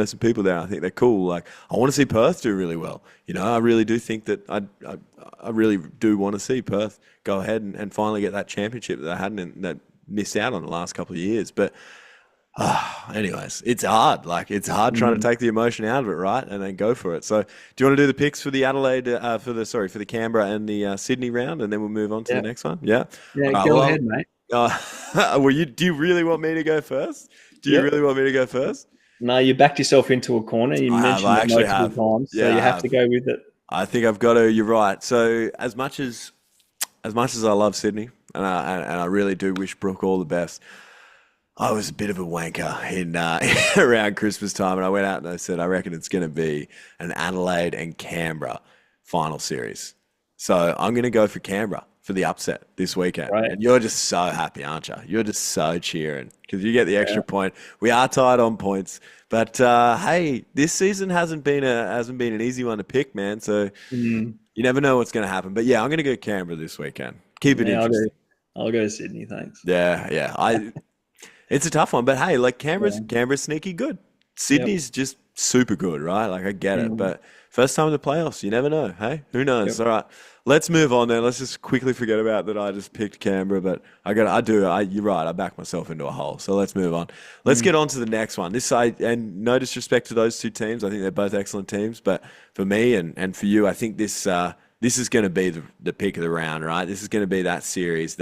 some people there. I think they're cool. Like I want to see Perth do really well. I really do think that I really do want to see Perth go ahead and finally get that championship that they hadn't that missed out on the last couple of years, but. Anyways, it's hard. Like it's hard trying to take the emotion out of it, right, and then go for it. So, do you want to do the picks for the Adelaide, for the Canberra and the Sydney round, and then we'll move on to the next one? Yeah. Go ahead, mate. Do you really want me to go first? Do you really want me to go first? No, you backed yourself into a corner. You mentioned it multiple times, so you have to go with it. I think I've got to. You're right. So, as much as I love Sydney, and I really do wish Brooke all the best. I was a bit of a wanker in around Christmas time, and I went out and I said, I reckon it's going to be an Adelaide and Canberra final series. So I'm going to go for Canberra for the upset this weekend. Right. And you're just so happy, aren't you? You're just so cheering because you get the extra point. We are tied on points, but hey, this season hasn't been an easy one to pick, man. So you never know what's going to happen. But yeah, I'm going to go Canberra this weekend. Keep it interesting. I'll go Sydney. Thanks. Yeah. It's a tough one, but hey, like Canberra's sneaky good. Sydney's just super good, right? Like I get it, but first time in the playoffs, you never know. Hey, who knows? All right, let's move on then. Let's just quickly forget about that. I just picked Canberra, but you're right. I backed myself into a hole. So let's move on. Let's get on to the next one. And no disrespect to those two teams. I think they're both excellent teams, but for me and for you, I think this is going to be the pick of the round, right? This is going to be that series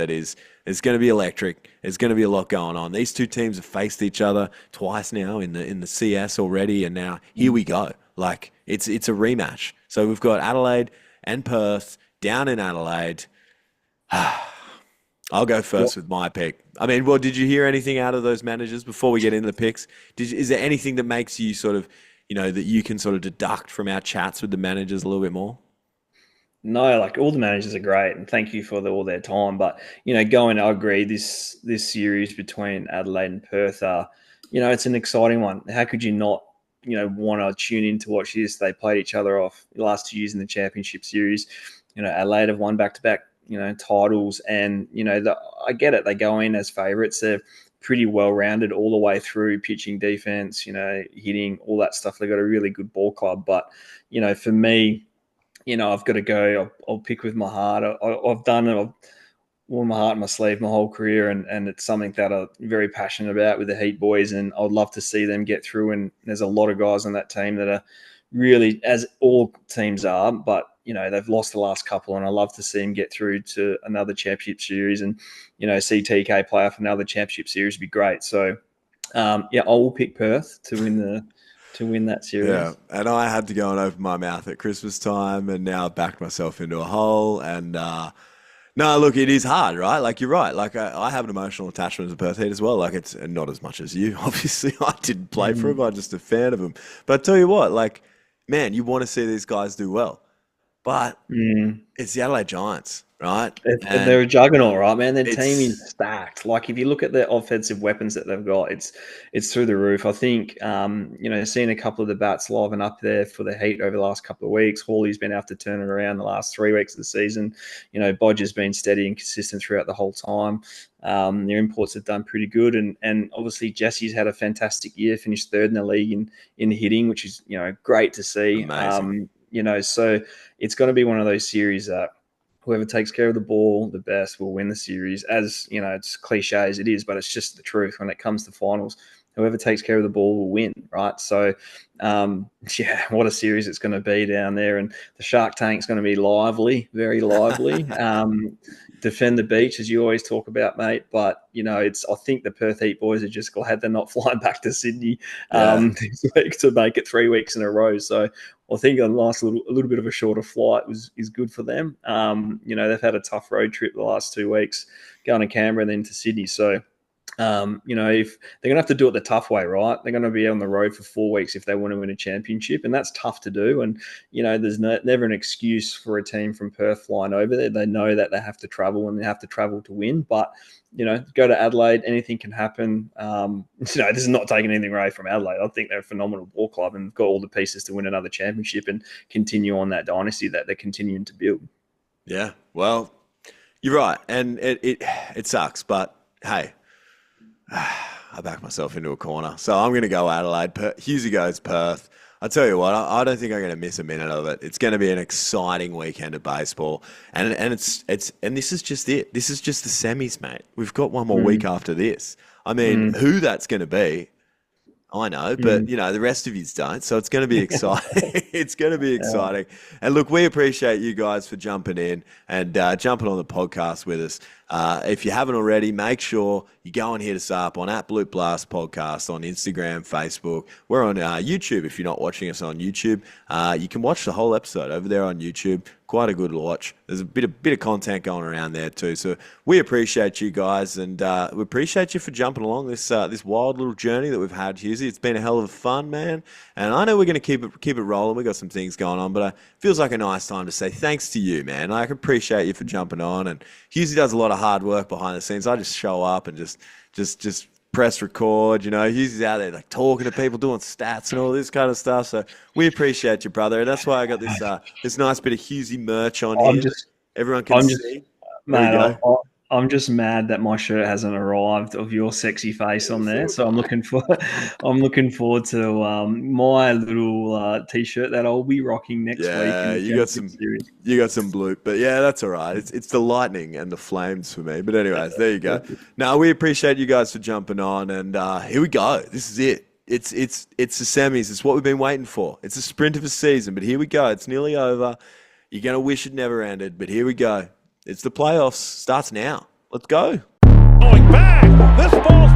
it's going to be electric. There's going to be a lot going on. These two teams have faced each other twice now in the CS already, and now here we go. Like it's a rematch. So we've got Adelaide and Perth down in Adelaide. I'll go first with my pick. I mean, well, did you hear anything out of those managers before we get into the picks? Is there anything that makes you sort of, that you can sort of deduct from our chats with the managers a little bit more? No, like all the managers are great, and thank you for all their time. But I agree. This series between Adelaide and Perth it's an exciting one. How could you not, want to tune in to watch this? They played each other off the last 2 years in the championship series. Adelaide have won back-to-back, titles, and I get it. They go in as favourites. They're pretty well-rounded all the way through, pitching, defense, hitting, all that stuff. They've got a really good ball club. But for me, I've got to go. I'll pick with my heart. I've done it. I've worn my heart in my sleeve my whole career, and it's something that I'm very passionate about with the Heat boys, and I'd love to see them get through. And there's a lot of guys on that team that are really, as all teams are, but they've lost the last couple, and I love to see them get through to another championship series, and see TK play off another championship series would be great. So, I will pick Perth to win that series. Yeah, and I had to go and open my mouth at Christmas time, and now I've backed myself into a hole. And no, look, it is hard, right? Like you're right. Like I have an emotional attachment to Perth Heat as well. Like it's not as much as you. Obviously, I didn't play for them. I'm just a fan of them. But I tell you what, like, man, you want to see these guys do well, but it's the Adelaide Giants. Right, they're a juggernaut, right, man. Their team is stacked. Like if you look at the offensive weapons that they've got, it's through the roof. I think seeing a couple of the bats liven up there for the Heat over the last couple of weeks. Hawley's been able to turn it around the last 3 weeks of the season. Bodger's been steady and consistent throughout the whole time. Their imports have done pretty good, and obviously Jesse's had a fantastic year. Finished third in the league in hitting, which is great to see. Amazing. So it's going to be one of those series that. Whoever takes care of the ball the best will win the series. As it's cliche as it is, but it's just the truth when it comes to finals. Whoever takes care of the ball will win, right? So, what a series it's going to be down there. And the Shark Tank's going to be lively, very lively. Defend the beach, as you always talk about, mate. But, I think the Perth Heat boys are just glad they're not flying back to Sydney this week to make it 3 weeks in a row. So, I think a little bit of a shorter flight is good for them. They've had a tough road trip the last 2 weeks, going to Canberra and then to Sydney. So, If they're going to have to do it the tough way, right? They're going to be on the road for 4 weeks if they want to win a championship, and that's tough to do. And there's never an excuse for a team from Perth flying over there. They know that they have to travel and they have to travel to win. But go to Adelaide, anything can happen. This is not taking anything away from Adelaide. I think they're a phenomenal ball club and got all the pieces to win another championship and continue on that dynasty that they're continuing to build. Yeah, well, you're right, and it sucks, but hey. I backed myself into a corner. So I'm going to go Adelaide. Hughesy goes Perth. I tell you what, I don't think I'm going to miss a minute of it. It's going to be an exciting weekend of baseball, and this is just it. This is just the semis, mate. We've got one more week after this. I mean, who that's going to be, I know, but the rest of you don't. So it's going to be exciting. It's going to be exciting. And look, we appreciate you guys for jumping in and jumping on the podcast with us. If you haven't already, make sure you go and hit us up on @Bloop Blast Podcast on Instagram, Facebook. We're on YouTube. If you're not watching us on YouTube, you can watch the whole episode over there on YouTube. Quite a good watch. There's a bit of content going around there too. So we appreciate you guys, and we appreciate you for jumping along this wild little journey that we've had, Hughesy. It's been a hell of fun, man. And I know we're going to keep it rolling. We got some things going on, but it feels like a nice time to say thanks to you, man. I appreciate you for jumping on. And Hughesy does a lot of hard work behind the scenes. I just show up and just press record. Hughesy's out there like talking to people, doing stats and all this kind of stuff. So we appreciate you, brother. And that's why I got this nice bit of Hughesy merch on here. Everyone can see. I'm just mad that my shirt hasn't arrived of your sexy face on there. So I'm looking forward to my little t-shirt that I'll be rocking next week. Yeah, you got some Bloop, but yeah, that's all right. It's the lightning and the flames for me. But anyways, there you go. Now we appreciate you guys for jumping on, and here we go. This is it. It's the semis. It's what we've been waiting for. It's a sprint of a season, but here we go. It's nearly over. You're gonna wish it never ended, but here we go. It's the playoffs. Starts now. Let's go. Going back. This ball